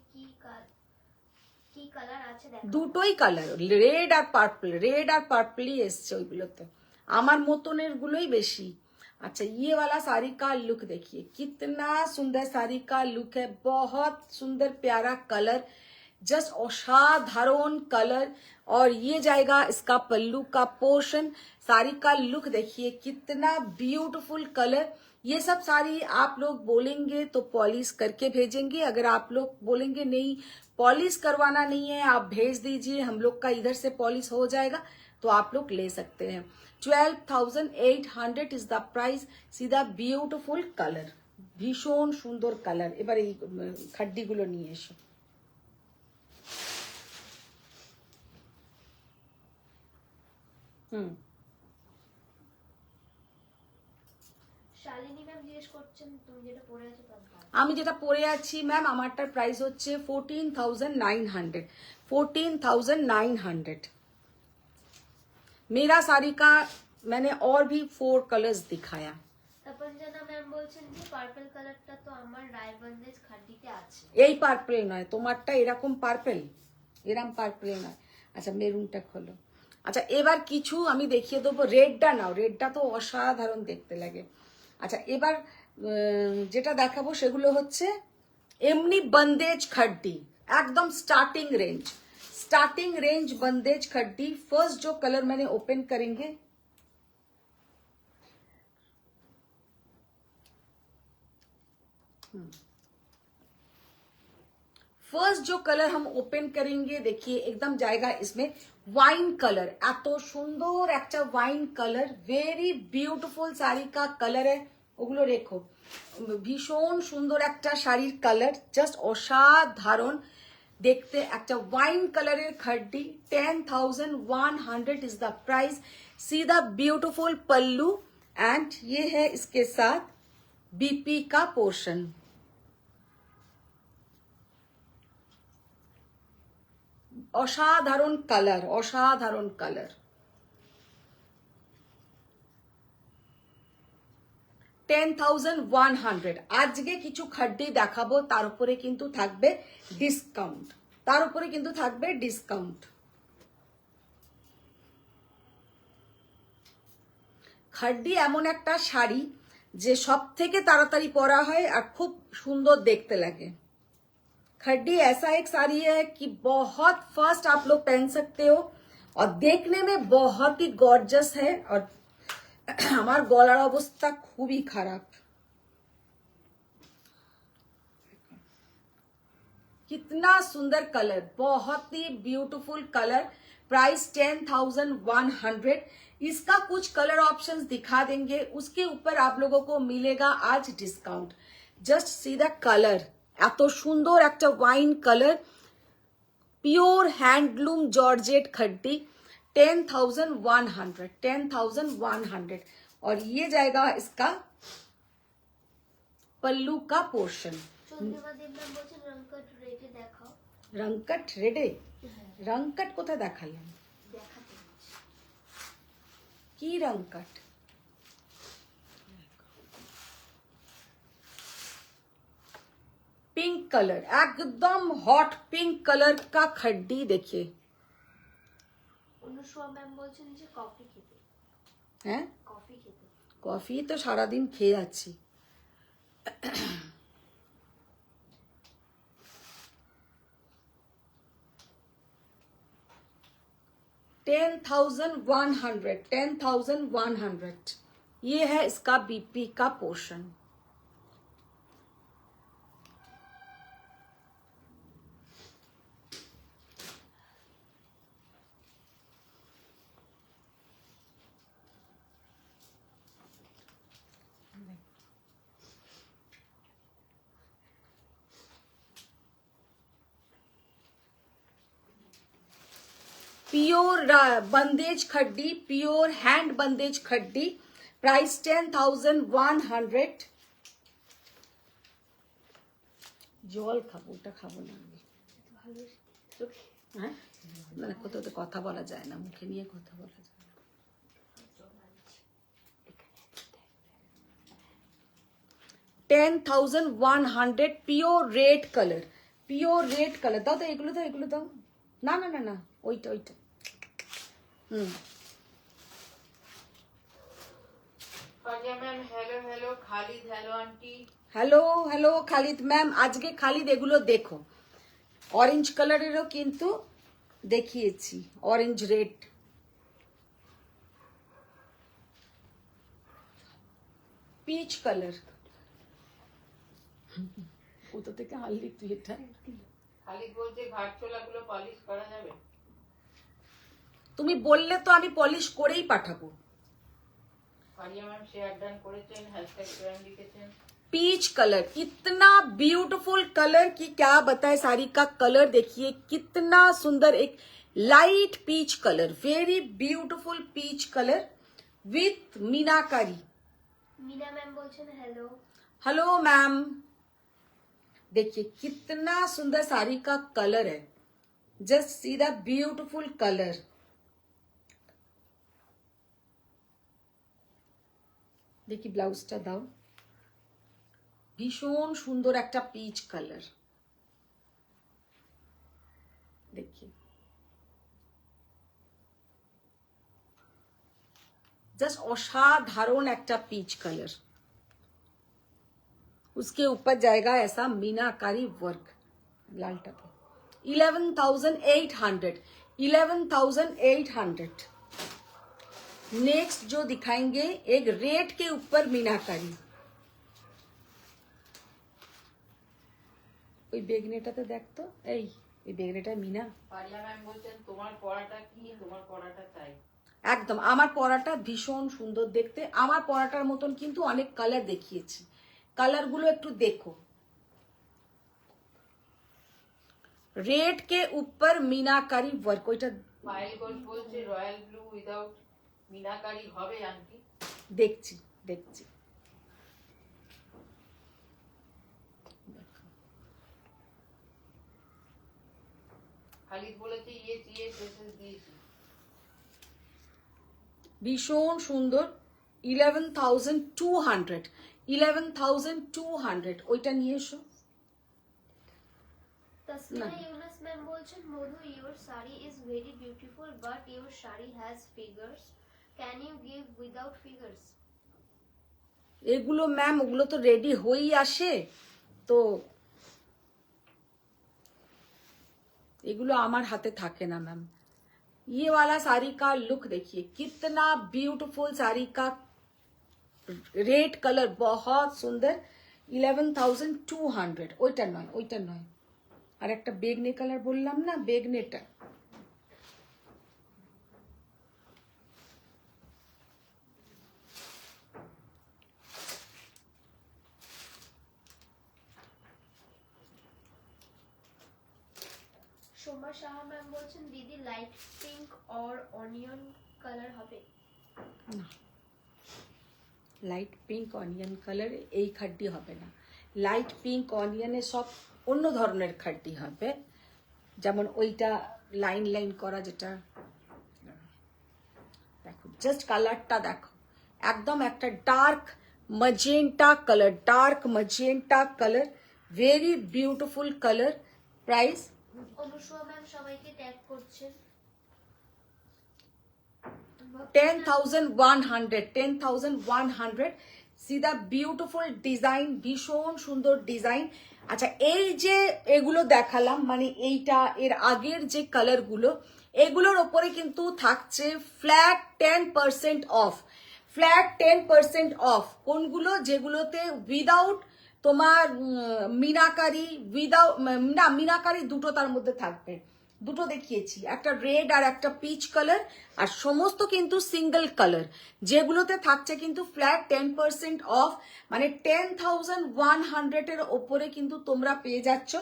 কি কালার আছে দেখো। দুটোই কালার, রেড আর পার্পল, রেড আর পার্পলই এসছে ওইগুলোতে, আমার মতনের গুলোই বেশি। अच्छा ये वाला साड़ी का लुक देखिए कितना सुंदर साड़ी का लुक है, बहुत सुंदर प्यारा कलर, जस्ट असाधारण कलर। और ये जाएगा इसका पल्लू का पोर्शन। साड़ी का लुक देखिए कितना ब्यूटीफुल कलर। ये सब साड़ी आप लोग बोलेंगे तो पॉलिश करके भेजेंगे, अगर आप लोग बोलेंगे नहीं पॉलिश करवाना नहीं है आप भेज दीजिए, हम लोग का इधर से पॉलिश हो जाएगा तो आप लोग ले सकते हैं। 12,800 इज द प्राइस। सीधा ब्यूटीफुल कलर, भीषण सुंदर कलर। এবার এই খাড্ডিগুলো নিয়ে এসো। শালিনী ম্যাম জিজ্ঞেস করছেন তুমি যেটা পরে আছো তার দাম। আমি যেটা পরে আছি ম্যাম আমারটার প্রাইস হচ্ছে 14,900, 14,900। मेरा साड़ी का मैंने और भी 4 कलर्स दिखाया। তপনজানা ম্যাম বলছেন যে পার্পল কালারটা তো আমার রায়বন্দেজ খাড্ডিতে আছে। এই পার্পল নয়, তোমারটা এরকম পার্পল, এরকম পার্পল নয়। আচ্ছা মেরুনটা খোলো। আচ্ছা এবার কিছু আমি দেখিয়ে দেবো, রেডটা নাও, রেডটা তো অসাধারণ দেখতে লাগে। আচ্ছা এবার যেটা দেখাবো সেগুলো হচ্ছে এমনি बंदेज खड्डी, एकदम starting range, starting range bandhej khaddi. First जो कलर मैंने ओपन करेंगे फर्स्ट जो कलर हम ओपन करेंगे देखिए एकदम जाएगा इसमें वाइन कलर, এত সুন্দর একটা wine colour, very beautiful sari का कलर है। ওগুলো রেখো, ভীষণ সুন্দর একটা শাড়ির কালার, জাস্ট অসাধারণ देखते। একটা ওয়াইন কালারের खड्डी 10,100 इज द प्राइस। सीधा ब्यूटीफुल पल्लू एंड ये है इसके साथ बीपी का पोर्शन। অসাধারণ কালার, অসাধারণ কালার। 10,100। আজকে কিছু খাড্ডি দেখাবো, তার উপরে কিন্তু থাকবে ডিসকাউন্ট, তার উপরে কিন্তু থাকবে ডিসকাউন্ট। খাড্ডি এমন একটা শাড়ি যে সব থেকে তাড়াতাড়ি পরা হয় আর খুব সুন্দর দেখতে লাগে। खड्डी ऐसा एक साड़ी है कि बहुत फास्ट आप लोग पहन सकते हो और देखने में बहुत ही गॉर्जस है। और हमार गलार अवस्था खूब ही खराब। कितना सुंदर कलर, बहुत ही ब्यूटीफुल कलर। प्राइस 10,100। इसका कुछ कलर ऑप्शंस दिखा देंगे, उसके ऊपर आप लोगों को मिलेगा आज discount. Just see the colour, এত সুন্দর একটা wine colour, pure handloom georgette khaddi 10,100, 10,100। और ये जाएगा इसका पल्लू का पोर्शन। চন্দ্রিমা দেব ম্যাম বলছেন রংকট রেডে দেখাও। রংকট রেডে, রংকট কোথায় দেখালেন? দেখাতে হচ্ছে। কি রংকট? पिंक कलर, एकदम हॉट पिंक कलर का खड्डी देखिए। অনুসুয়া ম্যাম বলছেন যে কফি খেতে। হ্যাঁ কফি খেতে। কফি তো সারাদিন খেয়ে যাচ্ছি। 10,100, 10,100। ये है इसका बीपी का portion. Pure bandhej khaddi, pure hand bandhej khaddi, price 10,100। জল খাবো, ওটা খাবো না আমি। হ্যাঁ, মানে কোথাও তো কথা বলা যায় না, মুখে নিয়ে কথা বলা যায় না। 10,100 pure red colour, pure red colour. দাও তো এগুলো, দাও এগুলো, দাও। না না না না, ওইটা ওইটা। Faria ma'am hello hello, Khalid hello aunty. Hello hello Khalid ma'am, আজকে খালিদ এগুলো দেখো, অরেঞ্জ কালারেরও কিন্তু দেখিয়েছি, অরেঞ্জ রেড। Peach colour. কোথা থেকে আনলি তুই এটা? খালিদ বলছে ঘাট চোলাগুলো পলিশ করা যাবে। তুমি বললে তো আমি পলিশ করেই পাঠাবো। ফারিয়া ম্যাম শেয়ার ডান করেছেন, হ্যাশট্যাগ শেয়ার লিখেছেন। पीच कलर, इतना ब्यूटीफुल कलर की क्या बताए, साड़ी का कलर देखिए कितना सुंदर, एक light peach colour, very beautiful peach colour with meenakari. Meena ma'am बोलছেন हेलो। हेलो मैम, देखिए कितना सुंदर साड़ी का कलर है, just see the beautiful colour. देखिए ब्लाउजটা দাও, ভীষণ সুন্দর একটা পিচ কালার। देखिए जस्ट असाधारण একটা পিচ কালার, उसके ऊपर जाएगा ऐसा मीनाकारी वर्क लालटा पे। 11,800, 11,800। नेक्स्ट जो दिखाएंगे एक रेड के ऊपर मीनाकारी। ওই বেগনেটাতে দেখতো, এই বেগনেটা মিনা। ফারিয়া ম্যাম বলছেন তোমার পড়াটা কি, তোমার পড়াটা তাই। একদম আমার পরাটা ভীষণ সুন্দর দেখতে, আমার পরাটার মতন কিন্তু অনেক কালার দেখিয়েছি, কালারগুলো একটু দেখো। रेड के ऊपर मीनाकारी वर्क, ওইটা পায়েল ঘোষ বলছে রয়্যাল ব্লু উইদাউট মিনাকারি হবে আন্টি। দেখছি দেখছি। খালিদ বলেছে ইয়েস ইয়েস মেসেজ দিয়েছি। ভীষণ সুন্দর, 11,200, 11,200। ওইটা নিয়ে এসো। तस्मीना यूनुस मैम बोलছেন Madhu your saree is very beautiful but your saree has figures, can you give without figures? এগুলো ম্যাম, ওগুলো তো রেডি হয়েই আসে, তো এগুলো আমার হাতে থাকে না ম্যাম। ये वाला साड़ी का लुक देखिए कितना ब्यूटीफुल, साड़ी का रेड कलर बहुत सुंदर, 11,200। ওইটা নয়, ওইটা নয়, আর একটা বেগনে কালার বললাম না, বেগনেটা। সোমা শাহ ম্যাম বলছেন দিদি light pink or onion colour হবে না, লাইট পিঙ্ক অনিয়ন কালার এই খাড্ডি হবে না। লাইট পিঙ্ক অনিয়নে সব অন্য ধরনের খাড্ডি হবে, যেমন ওইটা লাইন লাইন করা, যেটা দেখো জাস্ট কালারটা দেখো, একদম একটা dark magenta colour, dark magenta colour, very beautiful colour. Price Anushma ma'am সবাইকে ট্যাগ করছেন। 10,100, 10,100। সি দা বিউটিফুল ডিজাইন, ভীষণ সুন্দর ডিজাইন। আচ্ছা, এই যে এগুলো দেখালাম, মানে এইটা এর আগের যে কালারগুলো, এগুলোর ওপরে কিন্তু থাকছে ফ্ল্যাট 10% অফ, ফ্ল্যাট 10% অফ। কোনগুলো? যেগুলোতে উইদাউট তোমার মিনাকারি, উইদাউট না মিনাকারি দুটো তার মধ্যে থাকবে, দুটো দেখিয়েছি, একটা রেড আর একটা পিচ কালার, আর সমস্ত কিন্তু সিঙ্গেল কালার। যেগুলোতে থাকছে কিন্তু ফ্ল্যাট 10% অফ, মানে 10,100 এর ওপরে কিন্তু তোমরা পেয়ে যাচ্ছ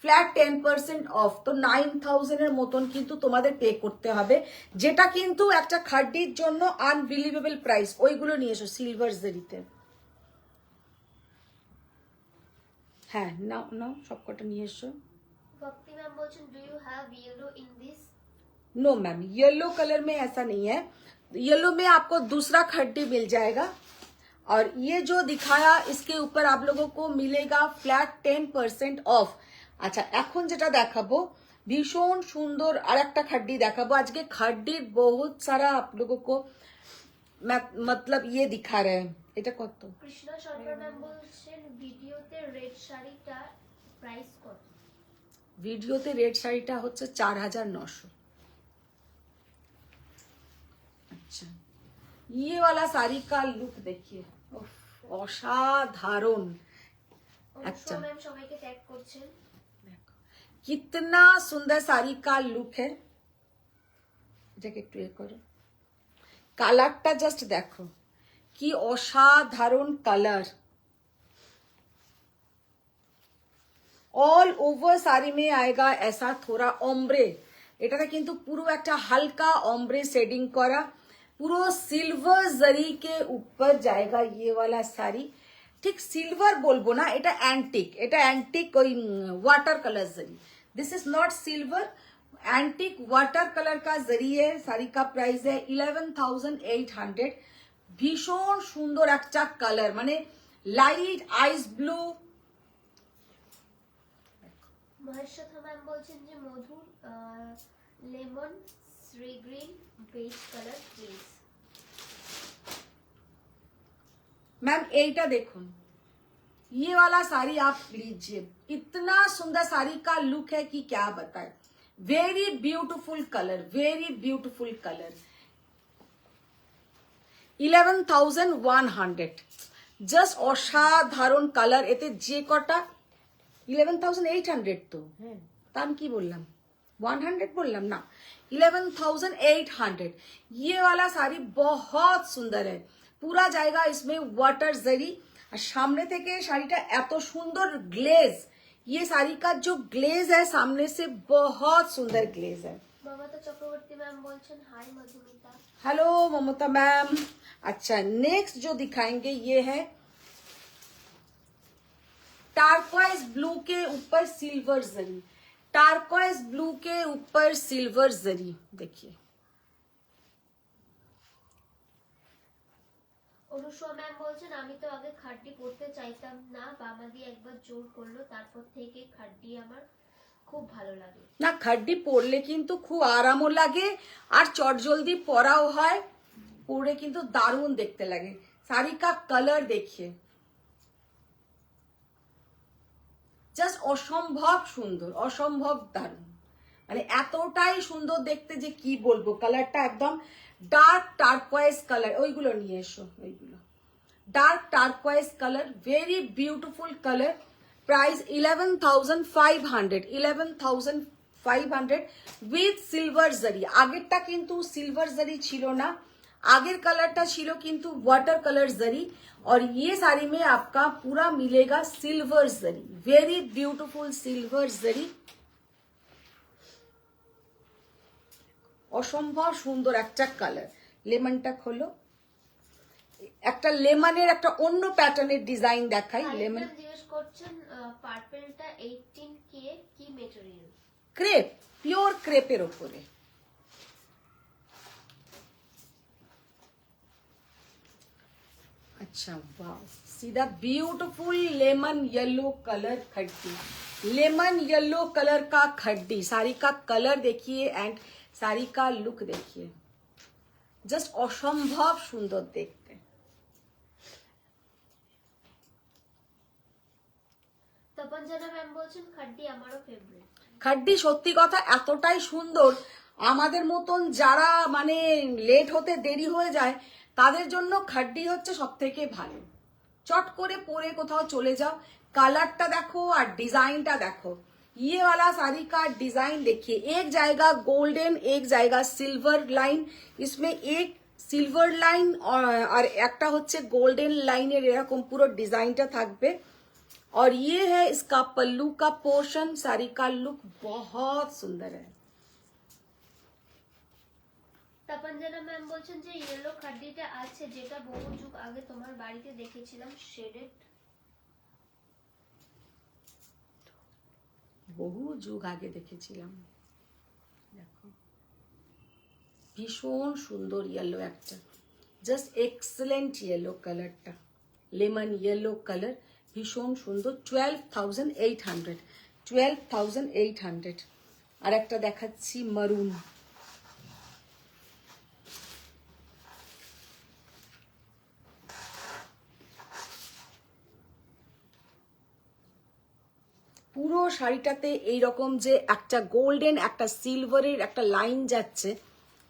ফ্ল্যাট 10% অফ। তো 9000 এর মতন কিন্তু তোমাদের পে করতে হবে, যেটা কিন্তু একটা খাড্ডির জন্য আনবিলিভেবল প্রাইস। ওইগুলো নিয়ে এসো সিলভার জেরিতে। হ্যাঁ নাও নাও, সবকটা নিয়ে এসো। ভক্তি ম্যাম বলছেন do you have yellow in this? No ma'am, yellow colour में ऐसा नहीं है। येलो में आपको दूसरा खड्डी मिल जाएगा, और ये जो दिखाया इसके ऊपर आप लोगों को मिलेगा फ्लैट 10% ऑफ। আচ্ছা, এখন যেটা দেখাবো ভীষণ সুন্দর আর একটা খাড্ডি দেখাবো। আজকে খাড্ডির বহুত সারা आप लोगों को मतलब ये दिखा रहे हैं। এটা কত? কৃষ্ণা সরকার ম্যাম বলছেন ভিডিওতে রেড শাড়িটা প্রাইস কত? ভিডিওতে রেড শাড়িটা হচ্ছে 4900। अच्छा, ये वाला साड़ी का लुक देखिए, उफ, असाधारण। अच्छा, অনুষ্কা ম্যাম সবাইকে ট্যাগ করছেন। देखो कितना सुंदर साड़ी का लुक है। এটাকে একটু এ করো, কালারটা জাস্ট দেখো কি অসাধারণ কালার। ऑल ओवर साड़ी में आएगा ऐसा थोड़ा ओम्ब्रे। এটাতে কিন্তু পুরো একটা হালকা ओम्ब्रे शेडिंग करा, পুরো सिल्वर जरी के ऊपर जाएगा ये वाला साड़ी। ঠিক সিলভার বলবো না, এটা অ্যান্টিক, এটা অ্যান্টিক ওই water colour zari. This is not silver, antique water colour का जरी है। साड़ी का प्राइस है 11,800। ভীষণ সুন্দর একটা কালার, মানে লাইট আইস ব্লু। মহেশ্বর ম্যাম বলছেন যে মধুর lemon Shri green beige colour please. Ma'am এইটা দেখুন, ये वाला साड़ी आप लीजिए, इतना सुंदर साड़ी का लुक है कि क्या बताए। Very beautiful colour, very beautiful colour. 11,100 just অসাধারণ কালার। এতে যে কটা 11,800 তো, হ্যাঁ তা আমি কি বললাম 100 बोललाम ना, 11,800। ये वाला साड़ी बहुत सुंदर है, पूरा जाएगा इसमें वाटर जरी। और सामने থেকে শাড়িটা এত সুন্দর গ্লেজ, ये साड़ी का जो ग्लेज है सामने से बहुत सुंदर ग्लेज है। মমতা চক্রবর্তী ম্যাম বলছেন হাই মধুমিতা। हेलो ममता मैम। अच्छा, नेक्स्ट जो दिखाएंगे ये है टार्क्वाइज ब्लू के ऊपर सिल्वर जरी। टार्क्वाइज ब्लू के ऊपर सिल्वर जरी देखिए। অনুষ্কা ম্যাম বলছেন আমি তো আগে খাড্ডি পরতে চাইতাম না, বাবা দিয়ে একবার জোর করলো, তারপর থেকে খাড্ডি আমার খুব ভালো লাগে। না, খাড্ডি পরলে কিন্তু খুব আরামও লাগে আর চটজলদি পরাও হয়, পরে কিন্তু দারুণ দেখতে লাগে। শাড়ি কা কালার দেখিয়ে, জাস্ট অসম্ভব সুন্দর, অসম্ভব দারুণ, মানে এতটাই সুন্দর দেখতে যে কি বলবো। কালারটা একদম ডার্ক টার্কোয়াইজ কালার। ওইগুলো নিয়ে এসো, ওইগুলো dark turquoise colour, very beautiful colour. Price 11,500, 11,500 with silver zari. আগেরটা কিন্তু সিলভার জারি ছিল না, আগের কালারটা ছিল কিন্তু वाटर कलर जरी। और ये साड़ी में आपका पूरा मिलेगा सिल्वर जरी, वेरी ब्यूटीफुल सिल्वर जरी। অসম্ভব সুন্দর একটা কালার। লেমনটা খোলো, একটা লেমনের একটা অন্য প্যাটার্নের ডিজাইন দেখাই। লেমন জিজ্ঞেস করছেন পার্পলটা 18K কি ম্যাটেরিয়াল? ক্রেপ, পিওর ক্রেপের উপরে। अच्छा, वाह, सीधा beautiful lemon yellow colour khaddi. Lemon yellow colour का खड्डी, साड़ी का कलर देखिए एंड साड़ी का लुक देखिए, जस्ट असंभव सुंदर देखते। তপনজানা ম্যাম বলছেন খাড্ডি আমারও ফেভারিট। খাড্ডি সত্যি কথা এতটাই সুন্দর, আমাদের মতন যারা মানে লেট হতে দেরি হয়ে যায় তাদের জন্য খাড্ডি হচ্ছে সব থেকে ভালো। চট করে পরে কোথাও চলে যাও। কালারটা দেখো আর ডিজাইনটা দেখো। ये वाला साड़ी का डिजाइन देखिए, एक जाएगा गोल्डन, एक जाएगा सिल्वर लाइन। इसमें एक सिल्वर लाइन और একটা হচ্ছে গোল্ডেন লাইনের এরকম পুরো ডিজাইনটা থাকবে। और ये है इसका पल्लू का पोर्शन। साड़ी का लुक बहुत सुंदर है। তপঞ্জনা ম্যাম বলছেন যে ইয়েলো খাড্ডিটা আছে যেটা বহু যুগ আগে তোমার বাড়িতে দেখেছিলাম শেডেড। বহু যুগ আগে দেখেছিলাম। দেখো ভীষণ সুন্দর ইয়েলো একটা, জাস্ট এক্সেলেন্ট ইয়েলো কালারটা, লেমন ইয়েলো কালার, ভীষণ সুন্দর। 12,800, 12,800। আর একটা দেখাচ্ছি মারুন। পুরো শাড়িটাতে এইরকম যে একটা গোল্ডেন একটা সিলভারের একটা লাইন যাচ্ছে,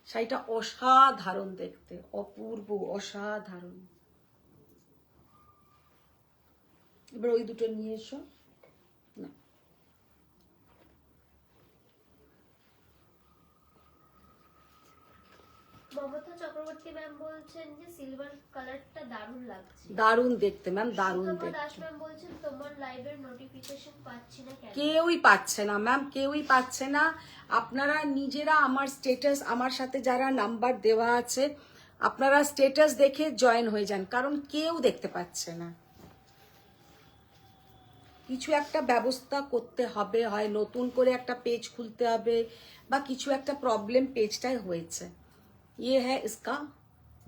শাড়িটা অসাধারণ দেখতে, অপূর্ব, অসাধারণ। এবার ওই দুটো নিয়ে এসো না। মমতা চক্রবর্তী ম্যাম বলছেন যে সিলভার কালারটা দারুণ লাগছে। দারুণ দেখতে ম্যাম, দারুণ সুতপা দাস দেখতে। ম্যাম বলছেন তোমার লাইভের নোটিফিকেশন পাচ্ছি না কেন? কেউই পাচ্ছে না ম্যাম, কেউই পাচ্ছে না। আপনারা নিজেরা আমার স্টেটাস, আমার সাথে যারা নাম্বার দেওয়া আছে, আপনারা স্টেটাস দেখে জয়েন হয়ে যান, কারণ কেউ দেখতে পাচ্ছে না। কিছু একটা ব্যবস্থা করতে হবে, হয় নতুন করে একটা পেজ খুলতে হবে, বা কিছু একটা প্রবলেম পেজটায় হয়েছে। ये है इसका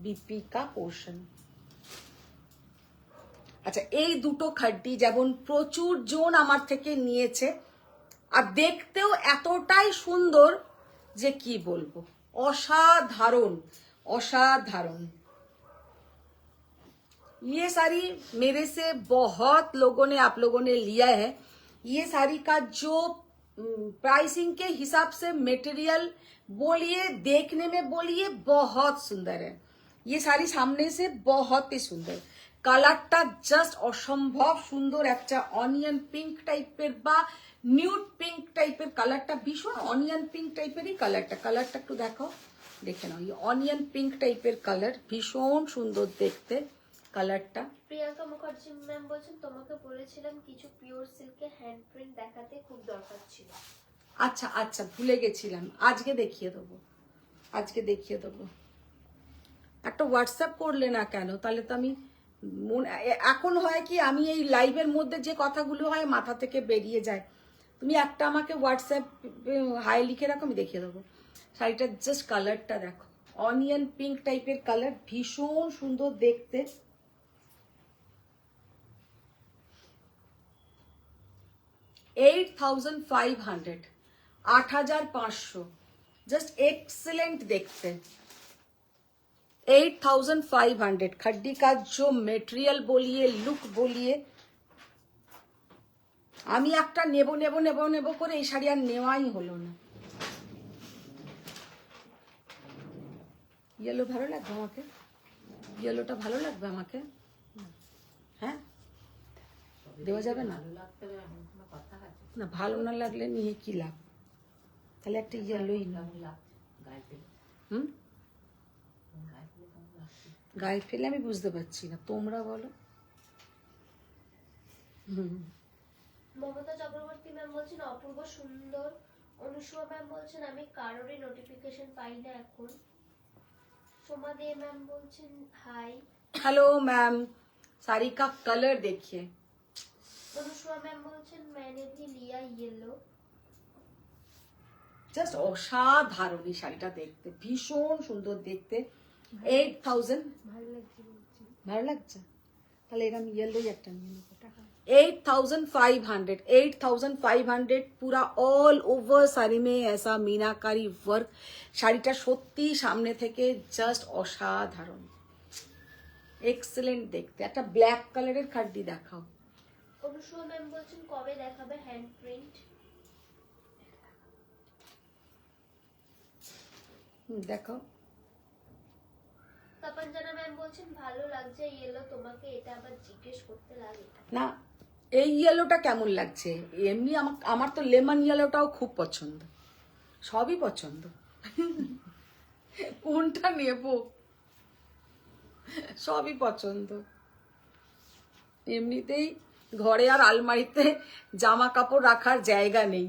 बीपी का पोर्शन। আচ্ছা, এই দুটো খাড্ডি যেমন প্রচুর জন আমার থেকে নিয়েছে, আর দেখতেও এতটাই সুন্দর যে কি বলবো, অসাধারণ, অসাধারণ। ये साड़ी मेरे से बहुत लोगों ने, आप लोगों ने लिया है। ये साड़ी का जो प्राइसिंग के हिसाब से मटेरियल बोलिए, देखने में बोलिए, बहुत सुंदर है। ये साड़ी सामने से बहुत ही सुंदर, কালারটা জাস্ট অসম্ভব সুন্দর। একটা অনিয়ন পিঙ্ক টাইপের বা নিউড পিঙ্ক টাইপের কালারটা, ভীষণ অনিয়ন পিঙ্ক টাইপেরই কালারটা। কালারটা একটু দেখো, দেখে নাও। এই অনিয়ন পিঙ্ক টাইপের কালার, ভীষণ সুন্দর দেখতে কালারটা। প্রিয়াঙ্কা মুখার্জি ম্যাম বলছেন তোমাকে বলেছিলাম কিছু পিওর সিল্কের হ্যান্ড প্রিন্ট দেখাতে, খুব দরকার ছিল। আচ্ছা আচ্ছা, ভুলে গেছিলাম, আজকে দেখিয়ে দেবো, আজকে দেখিয়ে দেবো। একটা হোয়াটসঅ্যাপ করলে না কেন? তাহলে তো আমি এখন হয় কি, আমি এই লাইভের মধ্যে যে কথাগুলো হয় মাথা থেকে বেরিয়ে যায়। তুমি একটা আমাকে হোয়াটসঅ্যাপ হাই লিখে রাখো, আমি দেখিয়ে দেবো। শাড়িটার জাস্ট কালারটা দেখো, অনিয়ন পিঙ্ক টাইপের কালার, ভীষণ সুন্দর দেখতে। $8,500, 8,500, জাস্ট এক্সেলেंट দেখতে। 8,500। खड्डी का जो मेटेरियल बोलिए, लुक बोलिए, আমি একটা নেব নেব নেব নেব করে এই শাড়ি আর নেওয়াই হলো না। ইয়েলো ভালো লাগবে আমাকে, ইয়েলোটা ভালো লাগবে আমাকে। হ্যাঁ, দেওয়া যাবে না? না, ভালো না লাগলে নিয়ে কি লাভ? তাহলে একটা ইয়েলোই না। হুম, গায়ে ফেলে আমি বুঝতে পারছি না, তোমরা বলো। মমতা চক্রবর্তী ম্যাম বলছেন অপূর্ব সুন্দর। অনুষ্মা ম্যাম বলছেন আমি কারোরই নোটিফিকেশন পাই না এখন। সোমা দে ম্যাম বলছেন হাই। हेलो मैम, साड़ी का कलर देखिए, অনুষ্মা ম্যাম বলছেন मैंने भी लिया येलो। জাস্ট অসাধারণ এই শাড়িটা দেখতে, ভীষণ সুন্দর দেখতে। 8,000 ভালো লাগছে, তাহলে এরকম ইয়েলোই একটা নিয়ে নেবো। 8,500, 8,500 पूरा ऑल ओवर শাড়ি में ऐसा मीनाकारी वर्क। শাড়িটা সত্যি সামনে থেকে জাস্ট অসাধারণ, এক্সেলেন্ট দেখতে। একটা ব্ল্যাক কালারের খাড্ডি দেখাও। অনুষ্মা ম্যাম বলছেন কবে দেখাবে হ্যান্ড প্রিন্ট? দেখো। তপঞ্জনা ম্যাম বলছেন ভালো লাগছে ইয়েলো তোমাকে, এটা আবার জিজ্ঞেস করতে লাগে না, এই ইয়েলোটা কেমন লাগছে? এমনি আমার তো লেমন ইয়েলোটাও খুব পছন্দ, সবই পছন্দ। কোনটা নেব? সবই পছন্দ। এমনিতেই ঘরে আর আলমারিতে জামা কাপড় রাখার জায়গা নেই,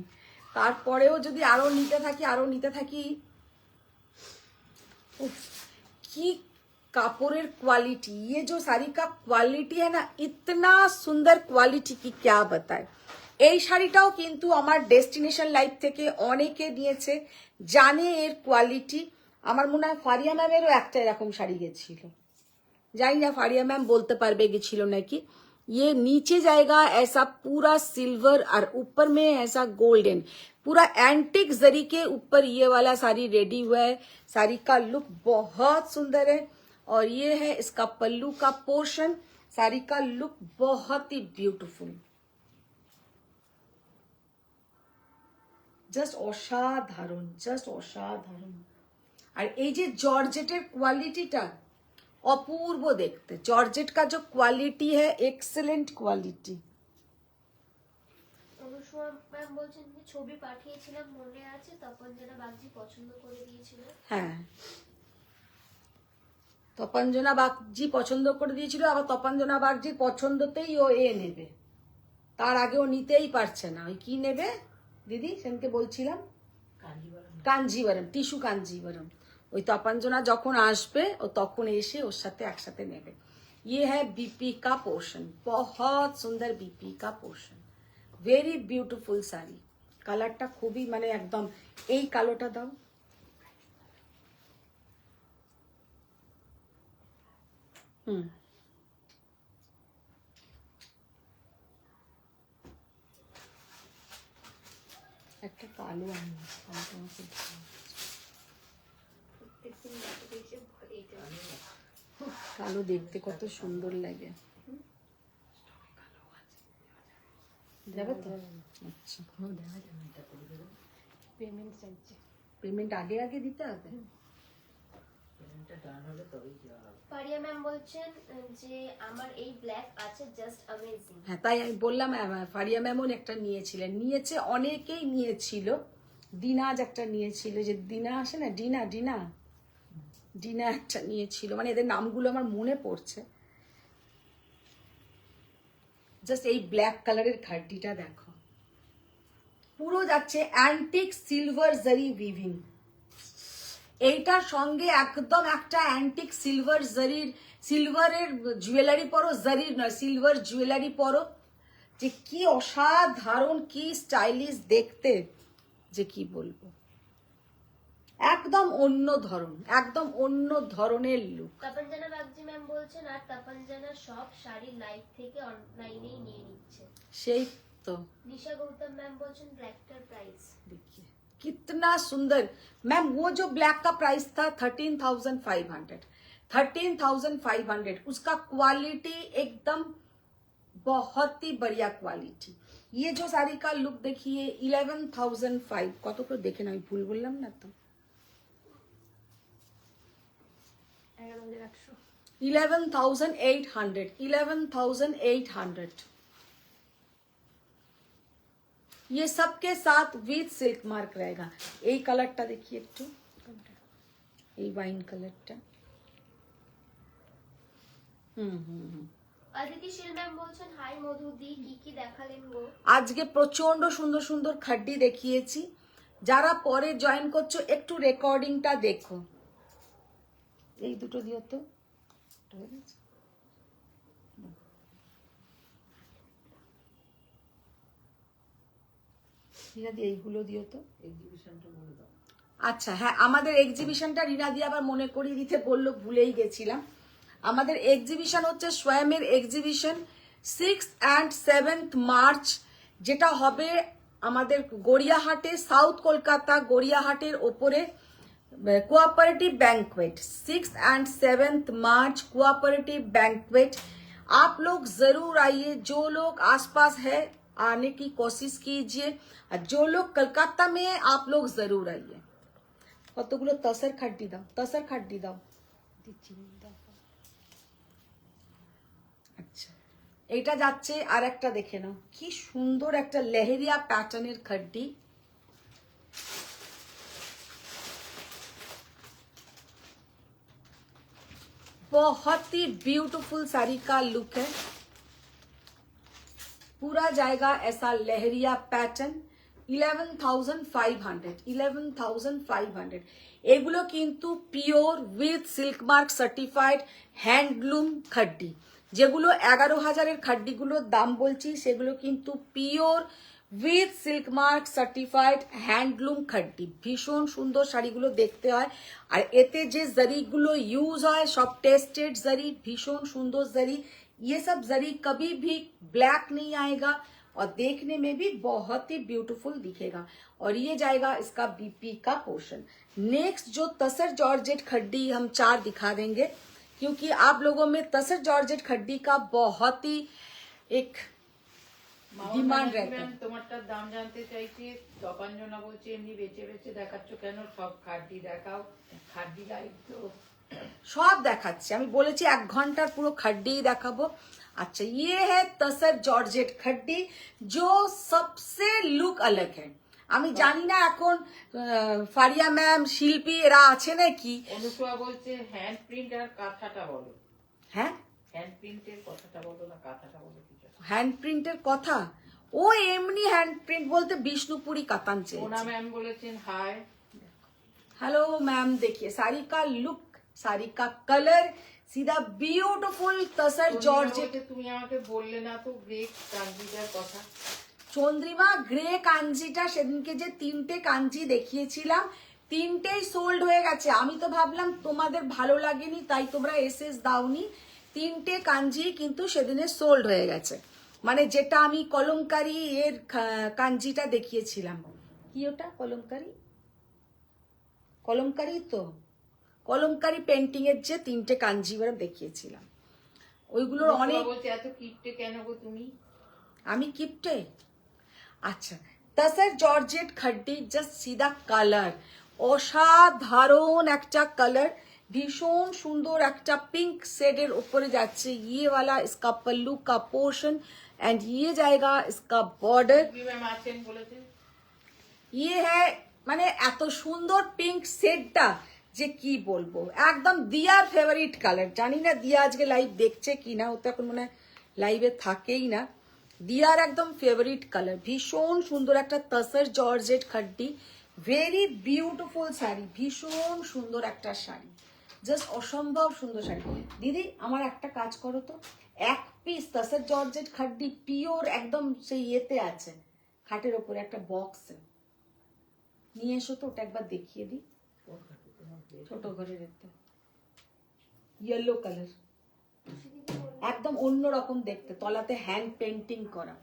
তারপরেও যদি আরো নিতে থাকি उफ, की कापड़ের क्वालिटी, ये जो साड़ी का क्वालिटी है ना, इतना सुंदर क्वालिटी की क्या बताए। এই শাড়িটাও কিন্তু আমার ডেস্টিনেশন লাইফ থেকে অনেকে নিয়েছে, জানে এর কোয়ালিটি। আমার মনে হয় ফারিয়া ম্যামেরও একটা এরকম শাড়ি গেছিল, জানি না ফারিয়া मैम बोलते पारबे गिछिलो नाकि। ये नीचे जाएगा ऐसा पूरा सिल्वर और ऊपर में ऐसा गोल्डन, पूरा एंटिक जरी के ऊपर ये वाला साड़ी रेडी हुआ है। साड़ी का लुक बहुत सुंदर है और ये है इसका पल्लू का पोर्शन। साड़ी का लुक बहुत ही ब्यूटीफुल, জাস্ট অসাধারণ, জাস্ট অসাধারণ। আর এই যে জর্জেটের কোয়ালিটিটা অপূর্ব দেখতে, জর্জেট का जो क्वालिटी है एक्सेलेंट क्वालिटी। অনুষ্মা ম্যাম বলছেন যে ছবি পাঠিয়েছিলাম মনে আছে, তপনজনা বাগজি পছন্দ করে দিয়েছিল। হ্যাঁ, তপনজনা বাগজি পছন্দ করে দিয়েছিল, আবার তপনজনা বাগজির পছন্দতেই ও এ নেবে, তার আগে ও নিতেই পারছে না। ওই কি নেবে দিদি সেনকে বলছিলাম, কাঞ্জিবরম, টিস্যু কাঞ্জিবরম। ওই তপনজনা যখন আসবে ও তখন এসে ওর সাথে একসাথে নেবে। ये है बीपी का पोर्शन, बहुत सुंदर बीपी का पोर्शन, वेरी ब्यूटीफुल साड़ी। কালারটা খুবই মানে একদম, এই কালোটা দাও, একটা কালো আনি, কালো দেখতে কত সুন্দর লাগে, যাবে তো? আচ্ছা, পেমেন্ট চাইছে, পেমেন্ট আগে আগে দিতে হবে। ফারিয়া ম্যাম বলছেন যে আমার এই ব্ল্যাক আছে জাস্ট অ্যামেজিং। হ্যাঁ, তাই আমি বললাম ফারিয়া ম্যামও একটা নিয়েছিলেন, নিয়েছে অনেকেই নিয়েছিল। দিনাজ একটা নিয়েছিল, যে দিনা আসে না, ডিনা ডিনা ডিনা একটা নিয়েছিল, মানে এদের নামগুলো আমার মনে পড়ছে। জাস্ট এই ব্ল্যাক কালারের খাড্ডিটা দেখো, পুরো যাচ্ছে অ্যান্টিক সিলভার জারি উইভিং। এইটার সঙ্গে একদম একটা অ্যান্টিক সিলভার জারির, সিলভারের জুয়েলারি পরো, জারির নয় সিলভার জুয়েলারি পরো, যে কি অসাধারণ, কি স্টাইলিশ দেখতে, যে কি বলবো, একদম অন্য ধরন, একদম অন্য ধরনের লুক। তপনজনা বাগজি ম্যাম বলছেন আর তপনজনা সব শাড়ি লাইভ থেকে অনলাইনেই নিয়ে নিচ্ছে। সেই তো নিশা গৌতম मैम बोलছেন ब्लैकটার प्राइस देखिए कितना सुंदर। मैम वो जो ब्लैक का प्राइस था 13,500, 13,500, उसका क्वालिटी एकदम बहुत ही बढ़िया क्वालिटी। ये जो साड़ी का लुक देखिए 11,500, কত করে দেখে না, আমি ভুল বললাম না তো, 11,800, 11,800। ये सबके साथ विथ सिल्क मार्क रहेगा। এই কালারটা দেখি একটু, এই ওয়াইন কালারটা, অদিতি শীল ম্যাম বলছেন হাই মধুদি, কি কি দেখালেন গো? আজকে প্রচন্ড সুন্দর সুন্দর খাড্ডি দেখিয়েছি। যারা পরে জয়েন করছো একটু রেকর্ডিংটা দেখো। এই দুটো দিও তো, রিনাদি এইগুলো দিও তো, আচ্ছা হ্যাঁ, আমাদের এক্সিবিশনটা রিনাদি আবার মনে করিয়ে দিতে বললো, ভুলেই গেছিলাম। আমাদের এক্সিবিশন হচ্ছে স্বয়মের exhibition 6th and 7th March, যেটা হবে আমাদের গড়িয়াহাটে, সাউথ কলকাতা গড়িয়াহাটের ওপরে cooperative banquet. 6th and 7th March cooperative banquet. आप लोग जरूर आइए, जो लोग आसपास है आने की कोशिश कीजिए, और जो लोग कलकत्ता में है आप लोग जरूर आइए। কতগুলো তসর খাড্ডি দাও, তসর খাড্ডি দাও, আচ্ছা এইটা যাচ্ছে। আর একটা দেখে নাও, কি সুন্দর একটা লেহেরিয়া প্যাটার্নের খাড্ডি, बहुत ही ब्यूटीफुल साड़ी का लुक है। पूरा जाएगा ऐसा लहरिया पैटर्न 11,500 এগুলো কিন্তু pure with silk mark certified handloom khaddi. যেগুলো 11,000-এর খাড্ডিগুলোর দাম বলছি সেগুলো কিন্তু pure with silk mark certified handloom khaddi. ভীষণ সুন্দর শাড়িগুলো দেখতে হয়, আর এতে যে জরিগুলো ইউজ হয় সব টেস্টেড জরি, ভীষণ সুন্দর জরি। ये सब जरी कभी भी ब्लैक नहीं आएगा और देखने में भी बहुत ही ब्यूटीफुल दिखेगा। और ये जाएगा इसका बीपी का पोर्शन। नेक्स्ट जो तसर जॉर्जेट खड्डी हम 4 दिखा देंगे, क्योंकि आप लोगों में तसर जॉर्जेट खड्डी का बहुत ही एक ডিমান্ড रहता है। তোমারটার দাম জানতে চাইছি, তপাঞ্জনা বলছে এমনি বেচে বেচে দেখাচ্ছ কেন, সব খাড্ডি দেখাও, খাড্ডি লাইভ তো। সব দেখাচ্ছি, আমি বলেছি 1 ঘন্টার পুরো खड्डी দেখাবো। अच्छा, ये है तसर जॉर्जेट खड्डी जो सबसे लुक अलग है। আমি জানি না এখন ফারিয়া ম্যাম, শিল্পী এরা আছে নাকি। অনুসুয়া বলছে হ্যান্ড প্রিন্ট আর কাঁথাটা বলো। হ্যাঁ, হ্যান্ড প্রিন্টের কথাটা বলো না কাঁথাটা বলো কিছু। হ্যান্ড প্রিন্টের কথা, ও এমনি হ্যান্ড প্রিন্ট বলতে বিষ্ণুপুরি কাতান চেয়েছে। ওনা ম্যাম বলেছেন হাই। हेलो मैम, देखिए साड़ी का लुक, साड़ी का कलर सीधा ब्यूटीफुल तसर जॉर्जेट। তুমি আমাকে বললে না তো গ্রে কাঞ্জিটার কথা। চন্দ্রিমা, গ্রে কাঞ্জিটা সেদিনকে যে 3টে কাঞ্জি দেখিয়েছিলাম 3টেই সোল্ড হয়ে গেছে। আমি তো ভাবলাম তোমাদের ভালো লাগেনি তাই তোমরা এসএস দাওনি। 3টে কাঞ্জি কিন্তু সেদিনে সোল্ড হয়ে গেছে। মানে যেটা আমি কলমকারি এর কাঞ্জিটা দেখিয়েছিলাম, কি ওটা কলমকারি, কলমকারি তো কলমকারি পেন্টিং এর যে 3টে কাঞ্জি আমরা দেখিয়েছিলাম, ওইগুলোর অনেক। বলছে এত কিপটে কেন গো তুমি? আমি কিপটে? আচ্ছা, তসর জর্জেট খড্ডি জাস্ট সিধা কালার, অসাধারণ একটা কালার, ভীষণ সুন্দর একটা পিঙ্ক শেডের উপরে যাচ্ছে। ये वाला इसका पल्लू का पोर्शन एंड ये जाएगा इसका बॉर्डर। ম্যাম আছেন বলেছে ये है মানে এত সুন্দর পিঙ্ক শেডটা যে কি বলবো, একদম দিয়ার ফেভারিট কালার। জানি না দিয়া আজকে লাইভ দেখছে কিনা, ও তো এখন মনে হয় লাইভে থাকেই না। দিয়ার একদম ফেভারিট কালার, ভীষণ সুন্দর একটা tussar georgette khaddi, very beautiful sari, ভীষণ সুন্দর একটা শাড়ি, জাস্ট অসম্ভব সুন্দর শাড়ি। দিদি আমার একটা কাজ করো তো, 1 পিস তসর জর্জেট খড্ডি পিওর একদম সেই ইয়েতে আছে, খাটের ওপরে একটা বক্সে নিয়ে এসো তো, ওটা একবার দেখিয়ে দিই। ছোট ঘরে রেখে, ইয়েলো কালার, একদম অন্যরকম দেখতে, তলাতে হ্যান্ড পেন্টিং করা।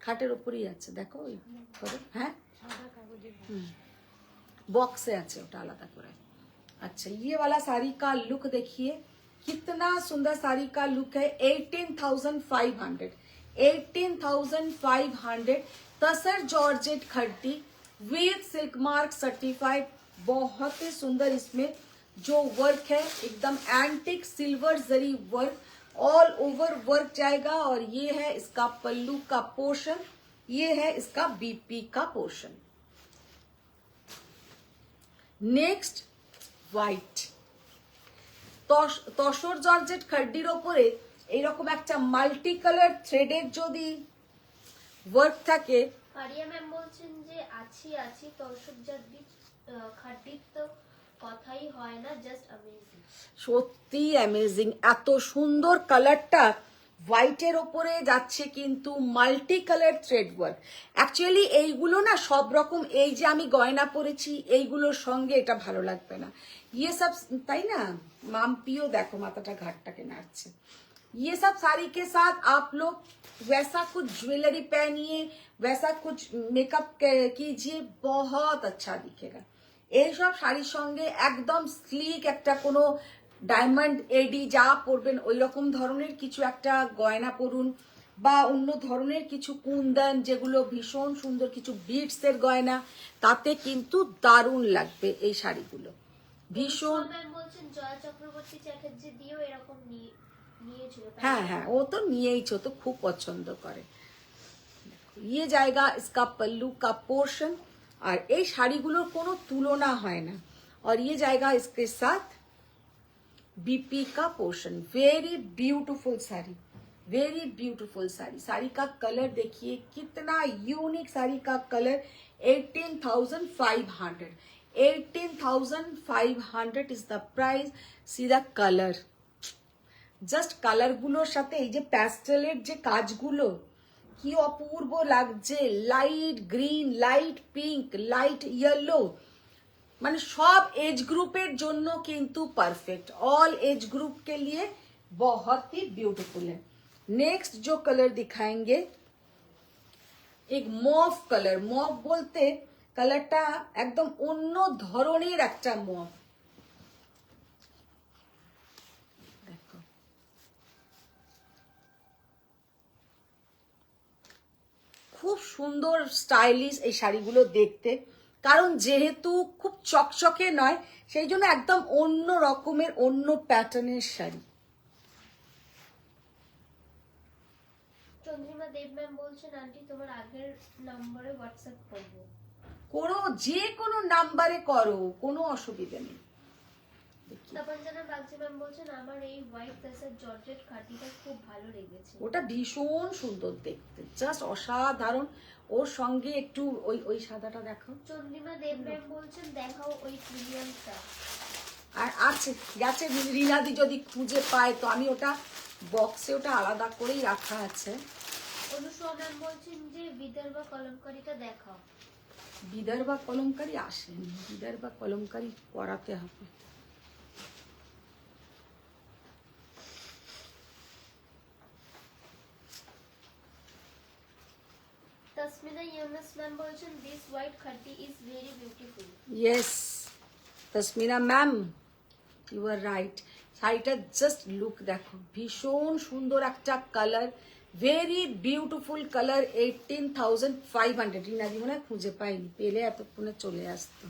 খাটের উপরেই আছে, দেখো ওই ঘরে। হ্যাঁ, বক্সে আছে, ওটা আলাদা করে। अच्छा, ये वाला साड़ी का लुक देखिए, कितना सुंदर साड़ी का लुक है। 18,500 18,500 tussar georgette khaddi with silk mark certified. बहुत ही सुंदर इसमें जो वर्क है, एकदम antique silver zari work, all over work जाएगा। और ये है इसका पल्लू का पोर्शन, ये है इसका बीपी का portion. Next white tussar georgette খড্ডির ওপরে এইরকম একটা মাল্টি কালার থ্রেডের যদি ওয়ার্ক থাকে। ফারিয়া ম্যাম বলছেন যে আছি তসর জর্জেট খড্ডির তো কথাই হয় না, জাস্ট অ্যামেজিং, সত্যি অ্যামেজিং। এত সুন্দর কালারটা হোয়াইটের ওপরে যাচ্ছে কিন্তু multi colour thread work. Actually এইগুলো না সব রকম, এই যে আমি গয়না পরেছি এইগুলোর সঙ্গে এটা ভালো লাগবে না। ये सब, তাই না মাম্পিও দেখো মাথাটা ঘাটটাকে নাড়ছে। ये सब साड़ी के साथ आप लोग वैसा कुछ ज्वेलरी पहनिए, वैसा कुछ मेकअप कीजिए, बहुत अच्छा दिखेगा। এইসব শাড়ির সঙ্গে একদম স্লিক একটা কোনো ডায়মন্ড এডি যা পরবেন ওই রকম ধরনের কিছু একটা গয়না পরুন, বা অন্য ধরনের কিছু কুন্দন যেগুলো ভীষণ সুন্দর, কিছু বিটস এর গয়না, তাতে কিন্তু দারুণ লাগবে এই শাড়িগুলো। ভীষণ। ম্যাম বলছেন জয়া চক্রবর্তী চ্যাটার্জি দিও এরকম নিয়েছিল। হ্যাঁ হ্যাঁ, ও তো নিয়েইছ, তো খুব পছন্দ করে। ये जाएगा इसका पल्लू का पोर्शन, আর এই শাড়িগুলোর কোনো তুলনা হয় না। और ये जाएगा इसके साथ बीपी का portion, very beautiful sari, very beautiful sari. Sari का कलर देखिए कितना यूनिक साड़ी का colour. 18,500, 18,500 is the price. See the colour, just কালারগুলোর সাথে এই যে প্যাস্টেলের যে কাজগুলো কি অপূর্ব লাগছে। Light green, light pink, light yellow, মানে সব एज ग्रुपेर জন্য কিন্তু परफेक्ट, ऑल एज ग्रुप के लिए बहुत ही ब्यूटीफुल है। नेक्स्ट जो कलर दिखाएंगे एक मॉव कलर। मॉव बोलते कलरটা একদম অন্য ধরনের একটা মভ। দেখো খুব সুন্দর স্টাইলিশ এই শাড়িগুলো দেখতে, কারণ যেহেতু খুব চকচকে নয় সেই জন্য একদম অন্য রকমের অন্য প্যাটার্নের শাড়ি। চন্দ্রিমা দেব ম্যাম বলছেন আন্টি তোমার আগের নম্বরে হোয়াটসঅ্যাপ করবো। করো, যে কোনো নাম্বারে করো, কোনো অসুবিধা নেই। তপনজানা বাগচি ম্যাম বলছেন আমার এই হোয়াইট প্লাসের জর্জেট খাটিটা খুব ভালো লেগেছে। ওটা ভীষণ সুন্দর দেখতে, জাস্ট অসাধারণ। ওর সঙ্গে একটু ওই ওই সাদাটা দেখো। চন্দ্রিমা দেব ম্যাম বলছেন দেখাও ওই প্রিমিয়ামটা। আর আছে গেছে রিনাদি যদি খুঁজে পায় তো আমি ওটা বক্সে ওটা আলাদা করেই রাখা আছে। অনুসুয়া ম্যাম বলছেন যে বিদর্ভা কলমকারীটা দেখাও। বিদর্ভা কলমকারী আসেনি, বিদর্ভা কলমকারী করাতে হবে। তসমিনা ইউনুস ম্যাম বলছেন দিস হোয়াইট খাটি is very beautiful. Yes Tasmina ma'am, you are right. শাড়িটা জাস্ট লুক দেখো, ভীষণ সুন্দর একটা কালার, ভেরি বিউটিফুল কালার। 18,500। রিনাদি মনে হয় খুঁজে পাইনি, পেলে এতক্ষণে চলে আসতো।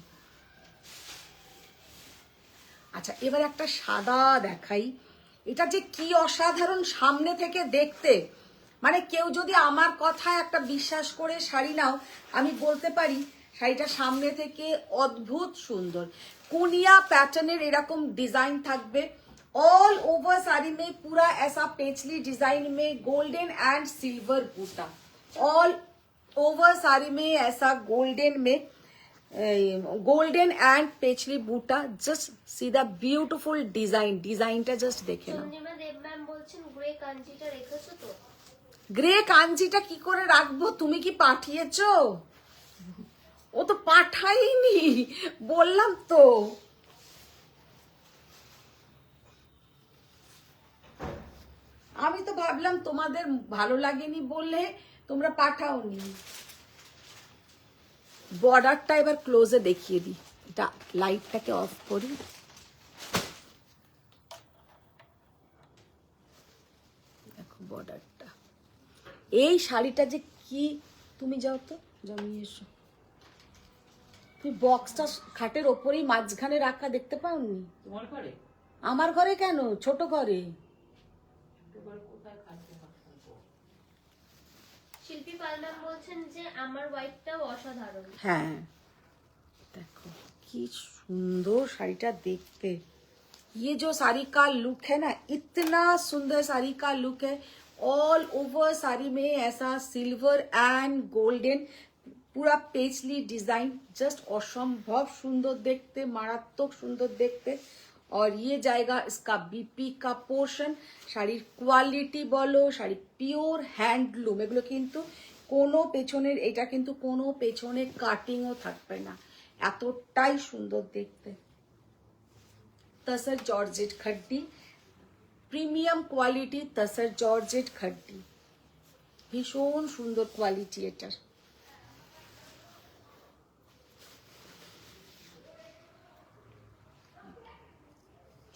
আচ্ছা এবার একটা সাদা দেখাই, এটা যে কি অসাধারণ সামনে থেকে দেখতে। মানে কেউ যদি আমার কথায় একটা বিশ্বাস করে শাড়ি নাও, আমি বলতে পারি শাড়িটা সামনে থেকে অদ্ভুত সুন্দর। कुनिया पैटर्न এরকম डिजाइन থাকবে। ऑल ओवर साड़ी में पूरा ऐसा पेचली डिजाइन में गोल्डन एंड सिल्वर बूटा, ऑल ओवर साड़ी में ऐसा गोल्डन में गोल्डन एंड पेचली बूटा। Just see the beautiful design, डिजाइनটা জাস্ট দেখে নাও। চন্দ্রিমা দেব ম্যাম বলছেন গ্রে কাঞ্জিটা রেখেছো তো? গ্রে কাঞ্জিটা কি করে রাখবো, তুমি কি পাঠিয়েছো? ও তো পাঠাইনি, বললাম তো। আমি তো ভাবলাম তোমাদের ভালো লাগেনি বললে তোমরা পাঠাওনি। বর্ডারটা এবার ক্লোজে দেখিয়ে দিই, এটা লাইটটাকে অফ করি। দেখো বর্ডারটা, এই শাড়িটা যে কি, তুমি যাও তো জমিয়ে এসো। তুমি বক্সটা খাটের ওপরেই মাঝখানে রাখা দেখতে পাওনি? তোমার ঘরে? আমার ঘরে কেন, ছোট ঘরে। শিল্পী পাল ম্যাম বলছেন যে আমার হোয়াইটটাও অসাধারণ। হ্যাঁ দেখো কি সুন্দর শাড়িটা দেখতে। ये जो साड़ी का लुक है ना, इतना सुंदर साड़ी का लुक है। ऑल ओवर साड़ी में ऐसा सिल्वर एंड गोल्डन पूरा पेचली डिजाइन, जस्ट असंभव सुंदर देखते, मारात्मक सुंदर देखते। और ये जाएगा इसका बीपी का पोर्शन। শাড়ির কোয়ালিটি বলো, শাড়ি পিওর হ্যান্ডলুম, এগুলো কিন্তু কোনো পেছনের, এটা কিন্তু কোনো পেছনে কাটিংও থাকবে না, এতটাই সুন্দর দেখতে। तसर जॉर्जेट खड्डी, प्रिमियम क्वालिटी तसर जॉर्जेट खड्डी, भीषण सुंदर क्वालिटी एटार।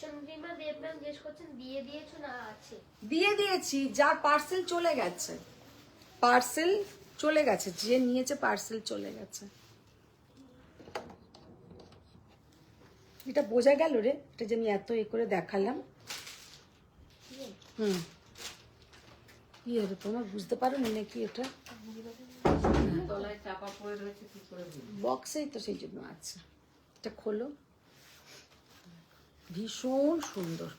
চন্দ্রিমা দেব ম্যাম জিজ্ঞেস করছেন দিয়ে দিয়েছো না আছে? দিয়ে দিয়েছি, যার পার্সেল চলে গেছে, পার্সেল চলে গেছে, যে নিয়েছে পার্সেল চলে গেছে। এটা বোঝা গেল রে, এটা যে আমি এত এ করে দেখালাম। কি হবে তোমার বুঝতে পারো নি নাকি? এটা তলায় চাপা পড়ে রয়েছে, কি করে বুঝবো? বক্সেই তো সেই জন্য আছে। এটা খোলো। ভীষণ সুন্দর।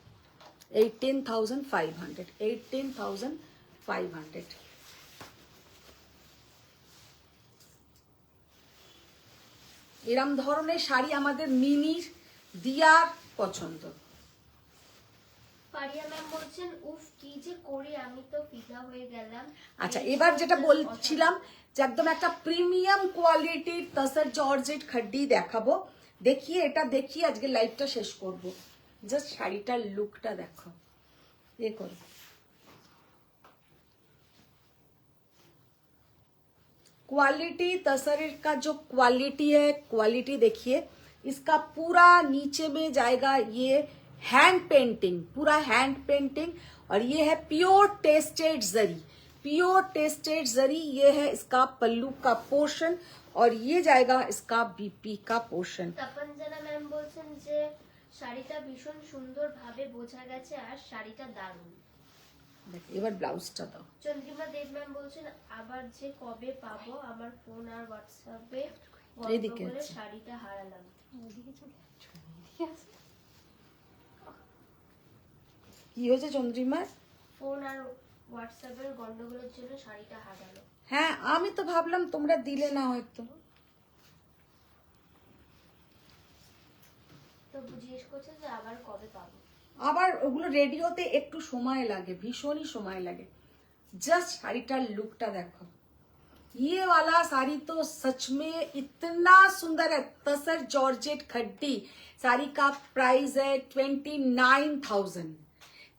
18,500, 18,500। এরম ধরনের শাড়ি আমাদের মিনির দিয়ার পছন্দ। পারিয়া ম্যাম বলছেন উফ কি যে করি, আমি তো ফিদা হয়ে গেলাম। আচ্ছা, এবার যেটা বলছিলাম যে একদম একটা প্রিমিয়াম কোয়ালিটির তসর জর্জেট খাড্ডি দেখাবো। দেখিয়ে এটা দেখিয়ে আজকে লাইভটা শেষ করব। জাস্ট শাড়িটার লুকটা দেখো, ये करो। क्वालिटी तसर का जो क्वालिटी है, क्वालिटी देखिए। इसका पूरा नीचे में जाएगा ये हैंड पेंटिंग, पूरा हैंड पेंटिंग। और ये है प्योर टेस्टेड जरी, प्योर टेस्टेड जरी। ये है इसका पल्लू का पोर्शन और ये जाएगा इसका बीपी का पोर्शन। তপনজানা ম্যাম বলছেন যে শাড়িটা ভীষণ সুন্দর ভাবে বোঝা গেছে আর শাড়িটা দারুণ। দেখো এবার ব্লাউজটা দাও। চন্দ্রিমা দেব ম্যাম বলছেন আবার যে কবে পাবো, আমার ফোন আর হোয়াটসঅ্যাপে এদিকে বন্ধ করে আছে। শাড়িটা হারালাম। কি হয়েছে চন্দ্রিমা? ফোন আর হোয়াটসঅ্যাপের গন্ডগোলের জন্য শাড়িটা হারালো। হ্যাঁ, আমি তো ভাবলাম তোমরা দিলে না হয়তো। তো জিজ্ঞেস করছে যে আবার কবে পাবো। আবার ওগুলো রেডি হতে একটু সময় লাগে, ভীষণই সময় লাগে। জাস্ট শাড়িটার লুকটা দেখো। ये वाला साड़ी तो सच में इतना सुंदर है। तसर जॉर्जेट खड्डी साड़ी का प्राइस है 29,000।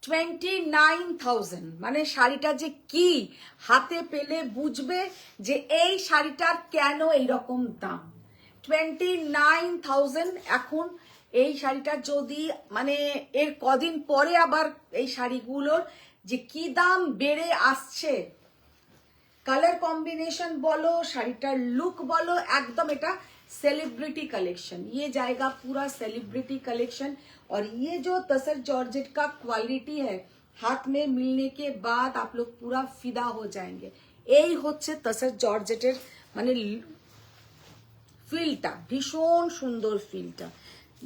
29,000 মানে শাড়িটা যে কি হাতে পেলে বুঝবে যে এই শাড়িটার কেন এইরকম দাম। 29,000। এখন এই শাড়িটা যদি মানে এর কদিন পরে আবার এই শাড়িগুলোর যে কি দাম বেড়ে আসছে, কালার কম্বিনেशन बोलो, শাড়িটার लुक बोलो, एकदम এটা सेलिब्रिटी कलेक्शन। ये जाएगा पूरा सेलिब्रिटी कलेक्शन। और ये जो तसर जॉर्जेट का क्वालिटी है, हाथ में मिलने के बाद आप लोग पूरा फिदा हो जाएंगे। এই হচ্ছে তসর জর্জেটের মানে ফিলটা, ভীষণ সুন্দর ফিলটা।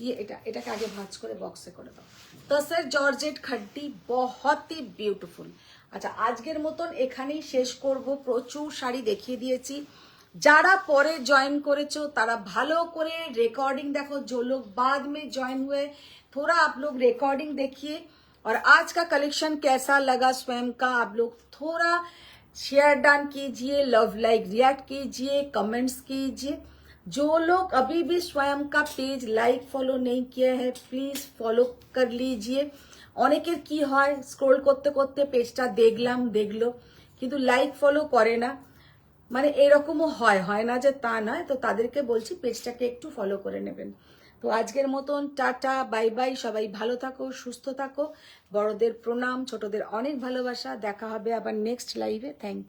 ये এটাকে আগে ভাঁজ করে বক্সে করে দাও। তসর জর্জেট খাড্ডি बहुत ही ब्यूटीफुल। আচ্ছা, আজকের মতন এখানেই শেষ করব। প্রচুর শাড়ি দেখিয়ে দিয়েছি। যারা পরে জয়েন করেছো তারা ভালো করে रिकॉर्डिंग देखो। जो लोग बाद में ज्वाइन हुए थोड़ा आप लोग रिकॉर्डिंग देखिए। और आज का कलेक्शन कैसा लगा स्वयं का आप लोग थोड़ा शेयर डाउन कीजिए, लव लाइक रिएक्ट कीजिए, कमेंट्स कीजिए। जो लोग अभी भी स्वयं का पेज लाइक फॉलो नहीं किया है प्लीज फॉलो कर लीजिए। অনেকের কি হয় স্ক্রোল করতে করতে পেজটা দেখলো কিন্তু লাইক ফলো করে না, মানে এরকমও হয় না যে তা নয়। তো তাদেরকে বলছি পেজটাকে একটু ফলো করে নেবেন। তো আজকের মতন টাটা বাই বাই। সবাই ভালো থাকো, সুস্থ থাকো। বড়দের প্রণাম, ছোটদের অনেক ভালোবাসা। দেখা হবে আবার নেক্সট লাইভে। Thank you.